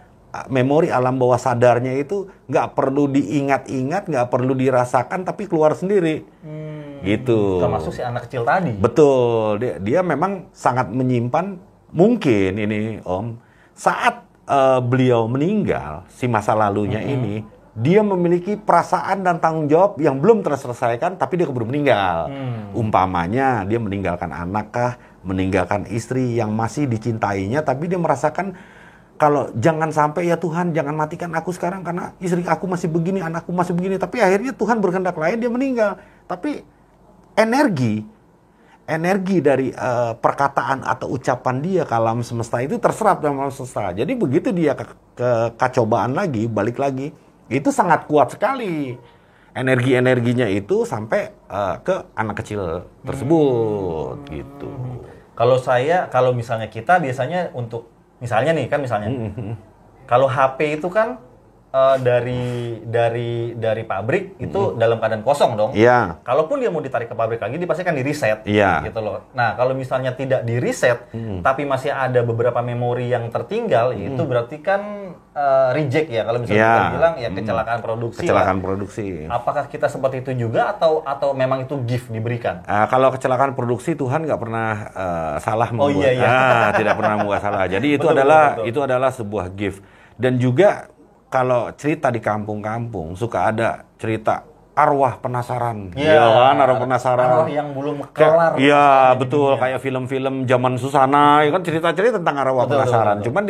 memori alam bawah sadarnya itu nggak perlu diingat-ingat, nggak perlu dirasakan, tapi keluar sendiri. Gitu. Termasuk si anak kecil tadi. Betul. Dia memang sangat menyimpan. Mungkin ini Om, saat beliau meninggal, si masa lalunya ini, dia memiliki perasaan dan tanggung jawab yang belum terselesaikan, tapi dia keburu meninggal. Umpamanya dia meninggalkan anak kah, meninggalkan istri yang masih dicintainya, tapi dia merasakan kalau jangan sampai ya Tuhan jangan matikan aku sekarang karena istri aku masih begini, anakku masih begini. Tapi akhirnya Tuhan berkehendak lain, dia meninggal. Tapi energi dari perkataan atau ucapan dia ke alam semesta itu terserap dalam alam semesta. Jadi begitu dia ke kecobaan lagi, balik lagi, itu sangat kuat sekali. Energinya itu sampai ke anak kecil tersebut gitu. Kalau misalnya kita biasanya untuk misalnya kalau HP itu kan dari pabrik itu dalam keadaan kosong dong. Iya. Kalaupun dia mau ditarik ke pabrik lagi, dia pasti kan di reset. Iya. Gitu loh. Nah, kalau misalnya tidak di reset, tapi masih ada beberapa memori yang tertinggal, itu berarti kan reject ya. Kalau misalnya kita bilang ya kecelakaan produksi. Kecelakaan produksi. Apakah kita seperti itu juga atau memang itu gift diberikan? Kalau kecelakaan produksi Tuhan nggak pernah salah membuat. Oh iya. Tidak pernah membuat salah. Jadi itu itu adalah sebuah gift. Dan juga kalau cerita di kampung-kampung suka ada cerita arwah penasaran. Iya kan, arwah penasaran. Arwah yang belum kelar. Iya, betul. Kayak film-film zaman Susana, ya kan cerita-cerita tentang arwah penasaran. Betul. Cuman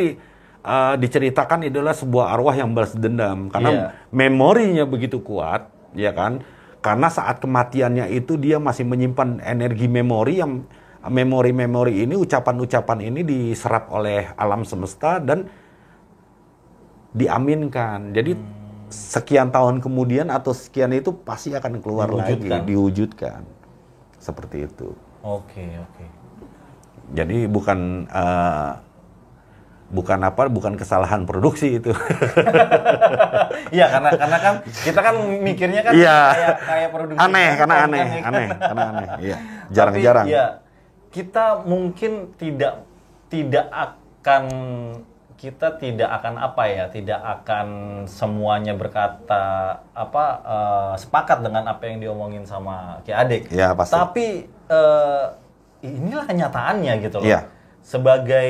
diceritakan adalah sebuah arwah yang balas dendam karena memorinya begitu kuat, ya kan? Karena saat kematiannya itu dia masih menyimpan energi memori yang memori ini, ucapan-ucapan ini diserap oleh alam semesta dan diaminkan. Jadi sekian tahun kemudian atau sekian itu pasti akan keluar diwujudkan. Seperti itu. Oke. Jadi bukan kesalahan produksi itu. Iya, karena kan kita kan mikirnya kan kayak produksi. Aneh. Iya, jarang-jarang. Tapi, kita mungkin tidak akan kita tidak akan tidak akan semuanya berkata sepakat dengan apa yang diomongin sama Ki Adek. Ya, pasti. Tapi inilah kenyataannya gitu loh. Iya. Sebagai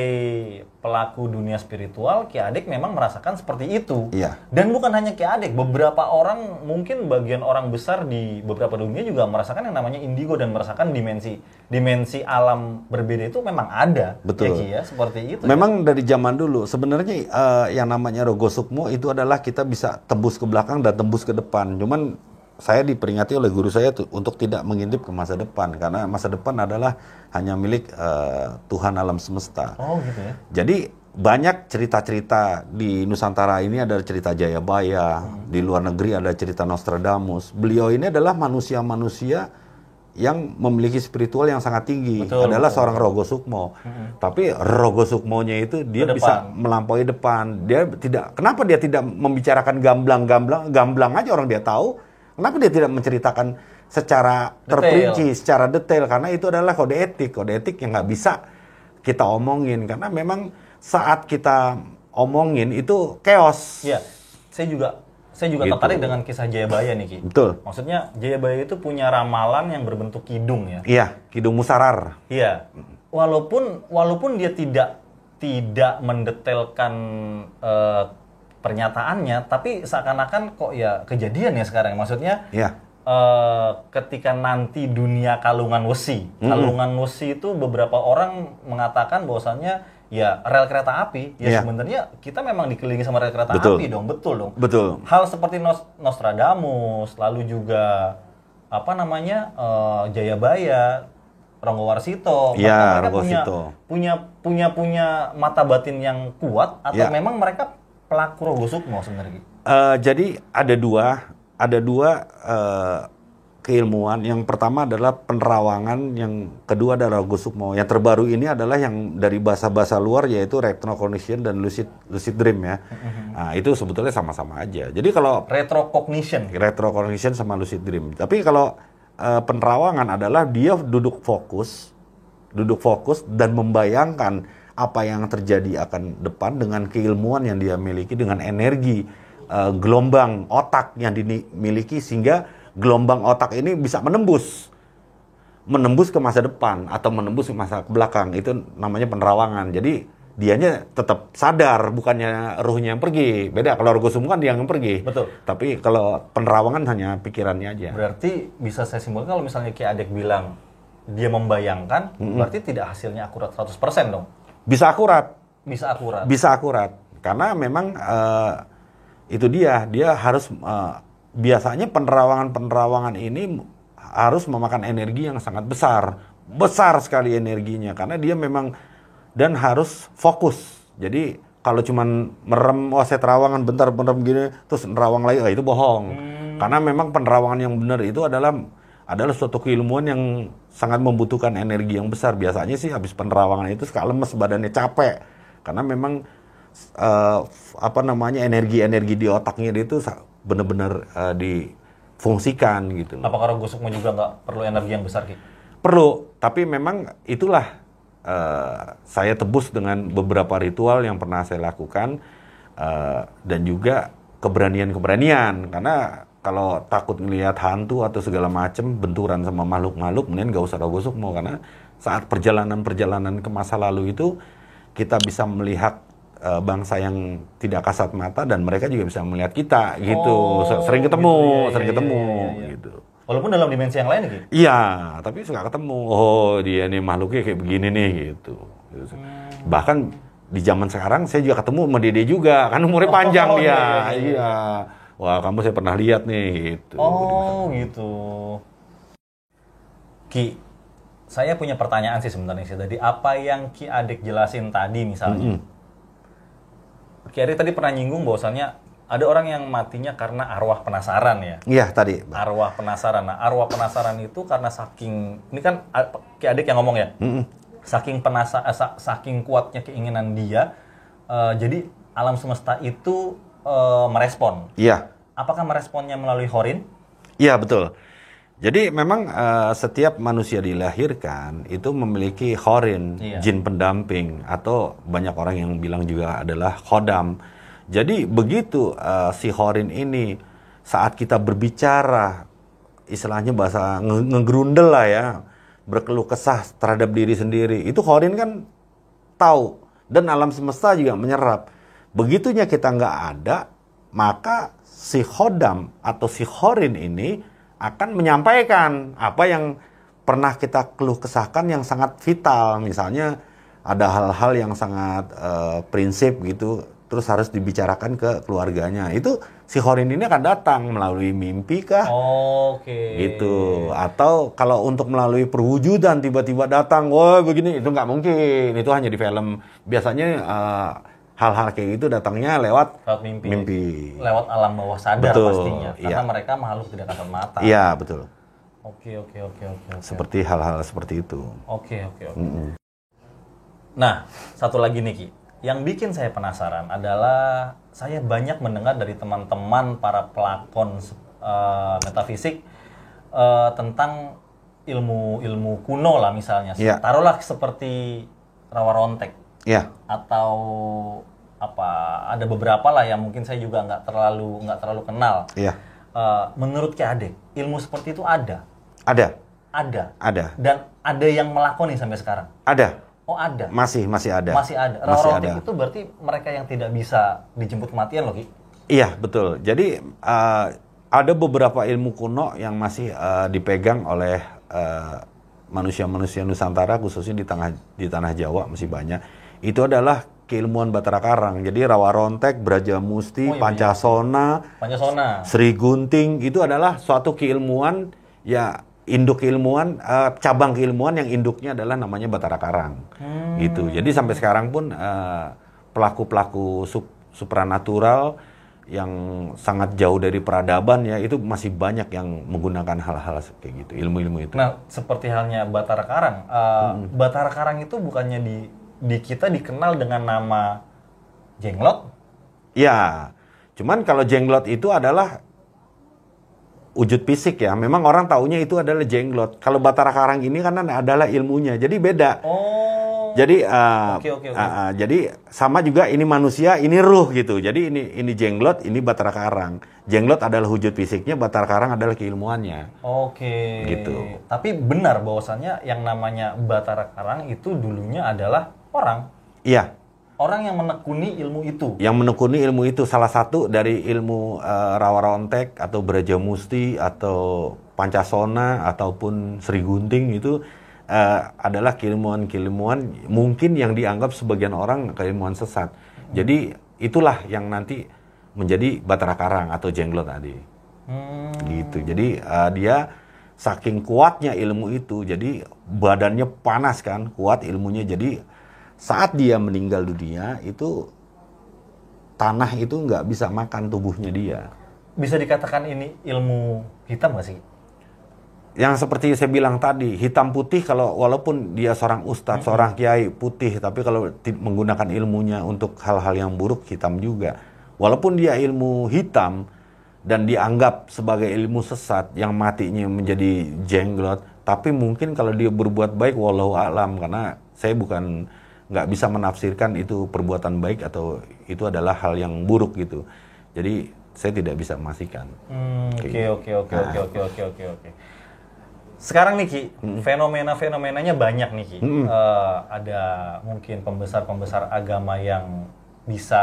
pelaku dunia spiritual, Ki Adek memang merasakan seperti itu. Iya. Dan bukan hanya Ki Adek, beberapa orang, mungkin bagian orang besar di beberapa dunia juga merasakan yang namanya indigo dan merasakan dimensi alam berbeda itu memang ada. Betul. Ya, Ki, ya, seperti itu. Memang dari zaman dulu sebenarnya yang namanya Rogo Sukmo itu adalah kita bisa tembus ke belakang dan tembus ke depan. Cuman saya diperingati oleh guru saya untuk tidak mengintip ke masa depan, karena masa depan adalah hanya milik Tuhan alam semesta. Oh gitu ya. Jadi banyak cerita-cerita di Nusantara ini, ada cerita Jayabaya, di luar negeri ada cerita Nostradamus. Beliau ini adalah manusia-manusia yang memiliki spiritual yang sangat tinggi, adalah seorang Rogo Sukmo. Tapi Rogo Sukmonya itu dia bisa melampaui depan. Dia tidak, kenapa dia tidak membicarakan gamblang aja orang dia tahu. Kenapa dia tidak menceritakan secara terperinci, secara detail? Karena itu adalah kode etik yang nggak bisa kita omongin. Karena memang saat kita omongin itu chaos. Iya, saya juga gitu. Tertarik dengan kisah Jayabaya nih, Ki. Betul. Maksudnya Jayabaya itu punya ramalan yang berbentuk kidung ya. Iya, kidung musarar. Iya. Walaupun dia tidak mendetailkan pernyataannya, tapi seakan-akan kok ya kejadian ya sekarang. Maksudnya ketika nanti dunia kalungan wesi, kalungan wesi itu beberapa orang mengatakan bahwasannya ya rel kereta api. Ya sebenarnya kita memang dikelilingi sama rel kereta api dong, betul dong. Betul. Hal seperti Nostradamus, lalu juga Jayabaya, Ronggo Warsito, mereka punya mata batin yang kuat, atau memang mereka pelaku Rogo Sukmo sebenarnya? Jadi ada dua keilmuan. Yang pertama adalah penerawangan, yang kedua adalah Rogo Sukmo. Yang terbaru ini adalah yang dari bahasa-bahasa luar, yaitu retrocognition dan lucid dream ya. Nah, itu sebetulnya sama-sama aja. Jadi kalau retrocognition sama lucid dream. Tapi kalau penerawangan adalah dia duduk fokus dan membayangkan apa yang terjadi akan depan dengan keilmuan yang dia miliki, dengan energi gelombang otak yang dimiliki, sehingga gelombang otak ini bisa menembus ke masa depan atau menembus ke masa belakang. Itu namanya penerawangan. Jadi dianya tetap sadar, bukannya ruhnya yang pergi. Beda kalau Rogo Sukmo kan dia yang pergi. Betul. Tapi kalau penerawangan hanya pikirannya aja. Berarti bisa saya simpulkan kalau misalnya Ki Adek bilang dia membayangkan, berarti tidak hasilnya akurat 100% dong. Bisa akurat. Karena memang itu dia harus biasanya penerawangan ini harus memakan energi yang sangat besar sekali energinya, karena dia memang dan harus fokus. Jadi kalau cuman merem, saya terawangan bentar gini terus nerawang lagi, itu bohong. Karena memang penerawangan yang benar itu adalah suatu keilmuan yang sangat membutuhkan energi yang besar. Biasanya sih habis penerawangan itu suka lemes, badannya capek. Karena memang energi di otaknya itu benar-benar difungsikan gitu. Apakah Rogo Sukmo juga nggak perlu energi yang besar, Ki? Perlu, tapi memang itulah saya tebus dengan beberapa ritual yang pernah saya lakukan, dan juga keberanian. Karena kalau takut ngelihat hantu atau segala macam, benturan sama makhluk-makhluk, mending nggak usah Rogo Sukmo. Karena saat perjalanan ke masa lalu itu, kita bisa melihat bangsa yang tidak kasat mata, dan mereka juga bisa melihat kita gitu. Sering ketemu, gitu. Walaupun dalam dimensi yang lain gitu. Iya, tapi suka ketemu. Oh, dia nih makhluknya kayak begini nih gitu. Bahkan di zaman sekarang saya juga ketemu sama Dede juga, kan umurnya panjang dia. Iya. Wah, kamu saya pernah lihat nih gitu. Oh, gitu. Ki, saya punya pertanyaan sih sebenarnya sih. Tadi apa yang Ki Adek jelasin tadi misalnya. Ki Adek tadi pernah nyinggung bahwasannya ada orang yang matinya karena arwah penasaran ya. Iya, tadi. Arwah penasaran. Nah, arwah penasaran itu karena saking, ini kan Ki Adek yang ngomong ya. Saking kuatnya keinginan dia, jadi alam semesta itu merespon. Iya. Apakah meresponnya melalui Horin? Iya, betul. Jadi memang setiap manusia dilahirkan itu memiliki khorin, jin pendamping, atau banyak orang yang bilang juga adalah khodam. Jadi begitu si khorin ini saat kita berbicara, istilahnya bahasa ngegrundel lah ya, berkeluh kesah terhadap diri sendiri, itu khorin kan tahu, dan alam semesta juga menyerap. Begitunya kita nggak ada, maka si khodam atau si khorin ini akan menyampaikan apa yang pernah kita keluh kesahkan yang sangat vital. Misalnya ada hal-hal yang sangat prinsip gitu, terus harus dibicarakan ke keluarganya. Itu si khorin ini akan datang melalui mimpi kah? Gitu. Atau kalau untuk melalui perwujudan tiba-tiba datang, wah begini, itu nggak mungkin. Itu hanya di film. Biasanya hal-hal kayak gitu datangnya lewat mimpi. Lewat alam bawah sadar. Betul, pastinya. Karena mereka makhluk tidak kasat mata. Iya, betul. Oke. Seperti hal-hal seperti itu. Oke. Nah, satu lagi nih Ki. Yang bikin saya penasaran adalah saya banyak mendengar dari teman-teman para pelakon metafisik tentang ilmu kuno lah misalnya. Taruhlah seperti Rawa Rontek. Atau ada beberapa lah yang mungkin saya juga nggak terlalu kenal. Menurut Ki Adek, ilmu seperti itu ada? Ada. Dan ada yang melakoni sampai sekarang? Ada. Oh, ada. Masih ada. Rawa Rontek itu berarti mereka yang tidak bisa dijemput kematian loh, Ki? Iya, betul. Jadi ada beberapa ilmu kuno yang masih dipegang oleh manusia-manusia Nusantara, khususnya di tanah Jawa masih banyak. Itu adalah keilmuan Batara Karang. Jadi Rawa Rontek, Brajamusti, Pancasona, Sri Gunting itu adalah suatu keilmuan ya, induk keilmuan, cabang keilmuan yang induknya adalah namanya Batara Karang. Gitu. Jadi sampai sekarang pun pelaku-pelaku supranatural yang sangat jauh dari peradaban ya, itu masih banyak yang menggunakan hal-hal kayak gitu, ilmu-ilmu itu. Nah, seperti halnya Batara Karang. Batara Karang itu bukannya di kita dikenal dengan nama jenglot? Ya, cuman kalau jenglot itu adalah wujud fisik ya. Memang orang taunya itu adalah jenglot. Kalau Batara Karang ini kan adalah ilmunya, jadi beda. Jadi jadi sama juga, ini manusia, ini ruh gitu. Jadi ini jenglot, ini Batara Karang. Jenglot adalah wujud fisiknya, Batara Karang adalah keilmuannya. Gitu. Tapi benar bahwasannya yang namanya Batara Karang itu dulunya adalah orang. Iya. Orang yang menekuni ilmu itu. Yang menekuni ilmu itu, salah satu dari ilmu Rawa Rontek atau Brajamusti atau Pancasona ataupun Sri Gunting itu adalah keilmuan-keilmuan mungkin yang dianggap sebagian orang keilmuan sesat. Jadi itulah yang nanti menjadi Batara Karang atau jenglot tadi. Gitu. Jadi dia saking kuatnya ilmu itu, jadi badannya panas kan, kuat ilmunya. Jadi saat dia meninggal dunia itu tanah itu nggak bisa makan tubuhnya dia. Bisa dikatakan ini ilmu hitam nggak sih? Yang seperti saya bilang tadi, hitam putih, kalau walaupun dia seorang ustadz, seorang kiai putih, tapi kalau menggunakan ilmunya untuk hal-hal yang buruk, hitam juga. Walaupun dia ilmu hitam dan dianggap sebagai ilmu sesat yang matinya menjadi jenglot, tapi mungkin kalau dia berbuat baik, wallahu a'lam, karena saya nggak bisa menafsirkan itu perbuatan baik atau itu adalah hal yang buruk gitu. Jadi saya tidak bisa memastikan. Oke. Sekarang nih Ki, fenomena-fenomenanya banyak nih Ki. Ada mungkin pembesar-pembesar agama yang bisa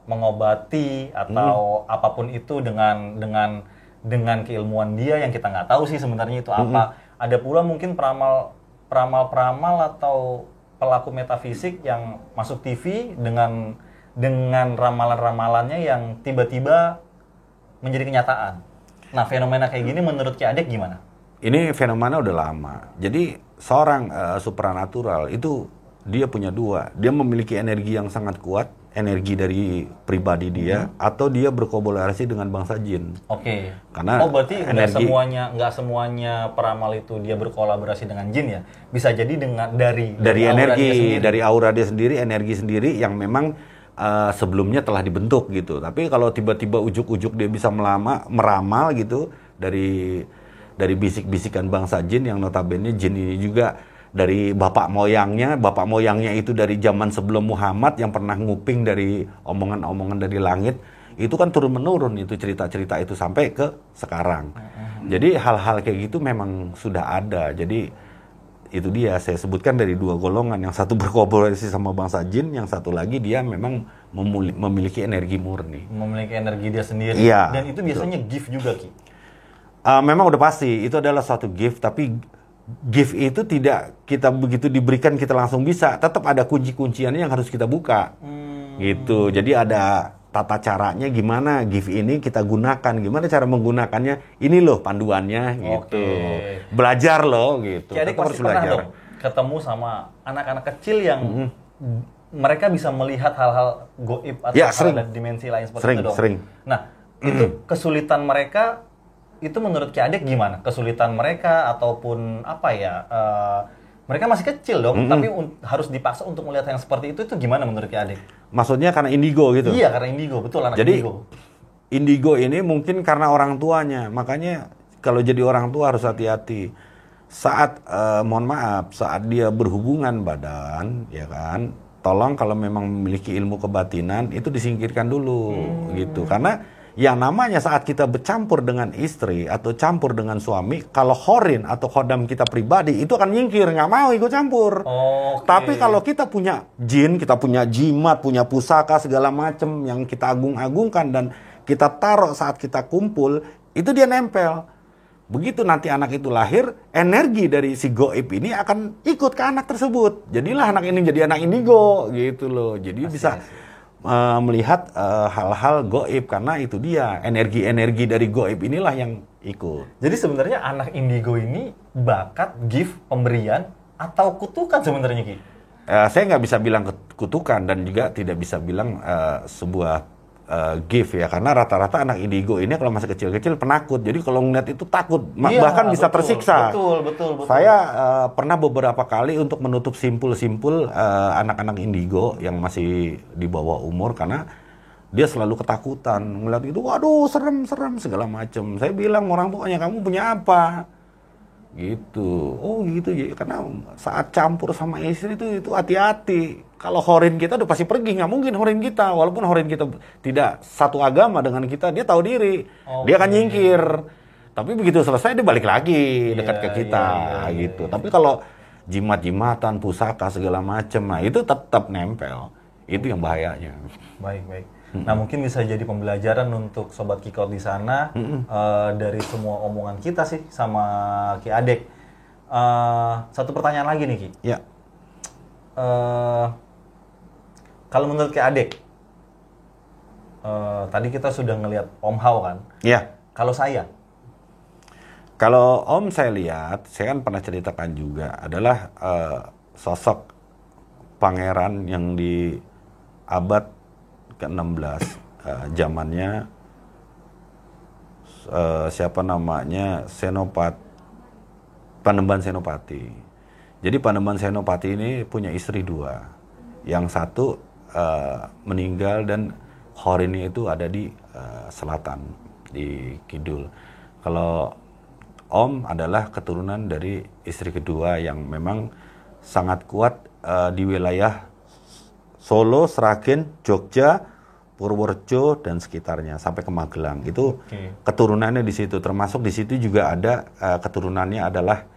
mengobati atau apapun itu dengan keilmuan dia yang kita nggak tahu sih sebenarnya itu apa. Ada pula mungkin peramal atau pelaku metafisik yang masuk TV dengan ramalan-ramalannya yang tiba-tiba menjadi kenyataan. Nah, fenomena kayak gini menurut Ki Adek gimana? Ini fenomena udah lama. Jadi seorang supranatural itu dia punya dua. Dia memiliki energi yang sangat kuat, energi dari pribadi dia, atau dia berkolaborasi dengan bangsa jin. Karena berarti nggak semuanya peramal itu dia berkolaborasi dengan jin ya? Bisa jadi dari energi, dari aura dia sendiri, energi sendiri yang memang sebelumnya telah dibentuk gitu. Tapi kalau tiba-tiba ujuk-ujuk dia bisa meramal gitu dari bisik-bisikan bangsa jin, yang notabene jin ini juga dari bapak moyangnya itu dari zaman sebelum Muhammad yang pernah nguping dari omongan-omongan dari langit, itu kan turun-menurun itu cerita-cerita itu sampai ke sekarang. Jadi hal-hal kayak gitu memang sudah ada. Jadi itu dia saya sebutkan dari dua golongan, yang satu berkolaborasi sama bangsa jin, yang satu lagi dia memang memiliki energi murni. Memiliki energi dia sendiri. Iya, Dan itu biasanya gift juga, Ki. Memang udah pasti itu adalah suatu gift, tapi gift itu tidak kita begitu diberikan kita langsung bisa, tetap ada kunci-kunciannya yang harus kita buka. Gitu. Jadi ada tata caranya gimana gift ini kita gunakan, gimana cara menggunakannya, ini loh panduannya gitu. Belajar loh gitu. Ki Adik pasti pernah dong ketemu sama anak-anak kecil yang mereka bisa melihat hal-hal goib atau hal dimensi lain seperti itu dong. Sering. Nah, itu kesulitan mereka itu menurut Ki Adik gimana? Kesulitan mereka ataupun apa ya? Mereka masih kecil dong, tapi harus dipaksa untuk melihat yang seperti itu gimana menurut Ki Adik? Maksudnya karena indigo gitu? Iya, karena indigo, betul, anak jadi, indigo. Indigo ini mungkin karena orang tuanya, makanya kalau jadi orang tua harus hati-hati. Saat, mohon maaf, saat dia berhubungan badan, ya kan, tolong kalau memang memiliki ilmu kebatinan, itu disingkirkan dulu, gitu. Karena yang namanya saat kita bercampur dengan istri atau campur dengan suami, kalau khorin atau khodam kita pribadi itu akan nyingkir, nggak mau ikut campur. Tapi kalau kita punya jin, kita punya jimat, punya pusaka segala macam yang kita agung-agungkan dan kita taruh saat kita kumpul, itu dia nempel. Begitu nanti anak itu lahir, energi dari si goib ini akan ikut ke anak tersebut. Jadilah anak ini jadi anak indigo gitu loh. Jadi bisa melihat hal-hal goib, karena itu dia energi-energi dari goib inilah yang ikut. Jadi sebenarnya anak indigo ini bakat, gift, pemberian atau kutukan sebenarnya, Ki? Saya nggak bisa bilang kutukan dan juga tidak bisa bilang sebuah gift ya, karena rata-rata anak indigo ini kalau masih kecil-kecil penakut, jadi kalau ngeliat itu takut, bahkan bisa tersiksa. Betul. Saya pernah beberapa kali untuk menutup simpul-simpul anak-anak indigo yang masih di bawah umur, karena dia selalu ketakutan ngeliat itu, waduh serem segala macam. Saya bilang orang tuanya, kamu punya apa? Gitu. Oh gitu ya, karena saat campur sama istri itu hati-hati. Kalau horin kita udah pasti pergi, nggak mungkin horin kita, walaupun horin kita tidak satu agama dengan kita, dia tahu diri, dia akan nyingkir. Tapi begitu selesai dia balik lagi dekat ke kita, gitu. Tapi kalau jimat-jimatan, pusaka segala macam, nah itu tetap nempel. Itu yang bahayanya. Baik. Nah, mungkin bisa jadi pembelajaran untuk sobat Kikot di sana dari semua omongan kita sih sama Ki Adik. Satu pertanyaan lagi nih, Ki. Ya. Kalau menurut Ki Adik, tadi kita sudah ngelihat Om Hao kan? Ya. Kalau Om saya lihat, saya kan pernah ceritakan juga, adalah sosok pangeran yang di abad ke-16, zamannya siapa namanya, Panembahan Senopati. Jadi Panembahan Senopati ini punya istri 2. Yang satu meninggal dan khorinnya itu ada di selatan, di kidul. Kalau Om adalah keturunan dari istri kedua yang memang sangat kuat di wilayah Solo, Sragen, Jogja, Purworejo dan sekitarnya sampai ke Magelang. Itu keturunannya di situ. Termasuk di situ juga ada keturunannya adalah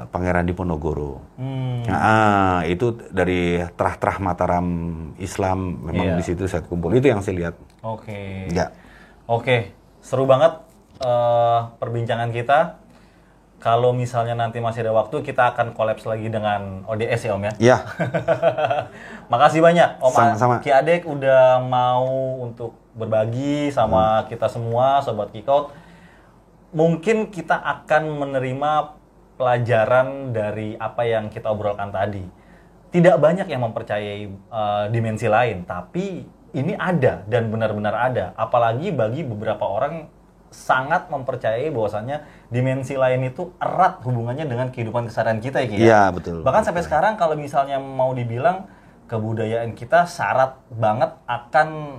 Pangeran Diponegoro. Nah, itu dari terah-terah Mataram Islam memang di situ saya kumpul. Itu yang saya lihat. Oke, seru banget perbincangan kita. Kalau misalnya nanti masih ada waktu, kita akan kolaps lagi dengan ODS ya Om ya? Iya. Makasih banyak Om. Sama-sama. Ki Adik udah mau untuk berbagi sama kita semua, Sobat Kikot. Mungkin kita akan menerima pelajaran dari apa yang kita obrolkan tadi. Tidak banyak yang mempercayai dimensi lain, tapi ini ada dan benar-benar ada. Apalagi bagi beberapa orang sangat mempercayai bahwasannya dimensi lain itu erat hubungannya dengan kehidupan keseharian kita ya, Ki. Iya, betul. Bahkan sampai sekarang kalau misalnya mau dibilang kebudayaan kita syarat banget akan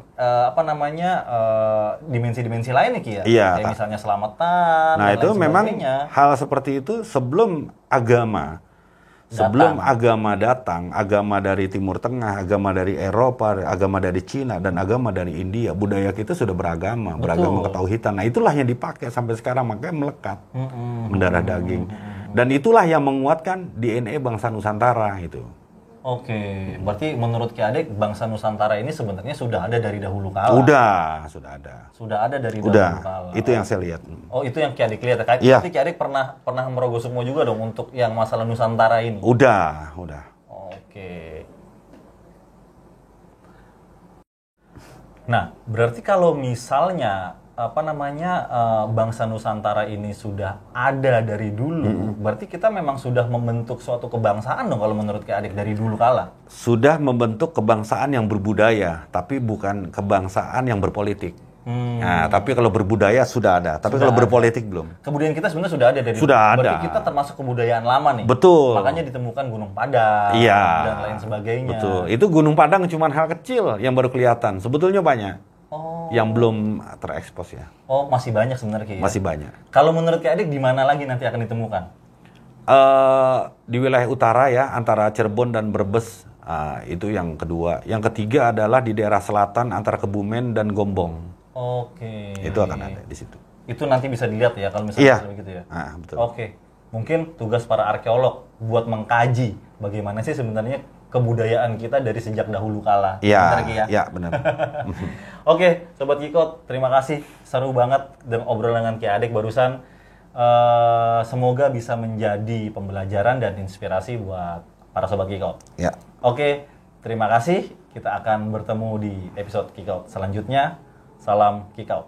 dimensi-dimensi lain nih Ki ya. Iya. Kayak misalnya selamatan. Nah dan itu lain memang sebagainya. hal seperti itu sebelum agama datang, agama dari Timur Tengah, agama dari Eropa, agama dari Cina, dan agama dari India, budaya kita sudah beragama ketauhidan. Nah itulah yang dipakai sampai sekarang, makanya melekat, mendarah daging. Dan itulah yang menguatkan DNA bangsa Nusantara itu. Oke, berarti menurut Ki Adek bangsa Nusantara ini sebenarnya sudah ada dari dahulu kala. Sudah ada. Sudah ada dari dahulu kala. Itu yang saya lihat. Oh, itu yang Ki Adek lihat. Iya. Berarti Ki Adek pernah merogoh sukmo juga dong untuk yang masalah Nusantara ini. Udah. Oke. Nah, berarti kalau misalnya bangsa Nusantara ini sudah ada dari dulu, berarti kita memang sudah membentuk suatu kebangsaan dong kalau menurut Ki Adek dari dulu kala. Sudah membentuk kebangsaan yang berbudaya, tapi bukan kebangsaan yang berpolitik. Nah, tapi kalau berbudaya sudah ada, tapi kalau berpolitik belum. Kebudayaan kita sebenarnya sudah ada dari Sudah dulu. ada. Berarti kita termasuk kebudayaan lama nih. Betul. Makanya ditemukan Gunung Padang dan lain sebagainya. Betul. Itu Gunung Padang cuma hal kecil yang baru kelihatan. Sebetulnya banyak. Yang belum terekspos ya. Oh, masih banyak sebenarnya Ki. Masih banyak. Kalau menurut Ki Adek di mana lagi nanti akan ditemukan? Di wilayah utara ya, antara Cirebon dan Brebes, itu yang kedua. Yang ketiga adalah di daerah selatan antara Kebumen dan Gombong. Oke. Itu akan ada di situ. Itu nanti bisa dilihat ya kalau misalnya begitu ya. Betul. Oke. Mungkin tugas para arkeolog buat mengkaji bagaimana sih sebenarnya kebudayaan kita dari sejak dahulu kala. Iya, Benar, Ki, ya? Iya benar. Oke, Sobat Kikot, terima kasih. Seru banget dengan obrolan dengan Ki Adek barusan. Semoga bisa menjadi pembelajaran dan inspirasi buat para Sobat Kikot. Ya. Oke, terima kasih. Kita akan bertemu di episode Kikot selanjutnya. Salam Kikot.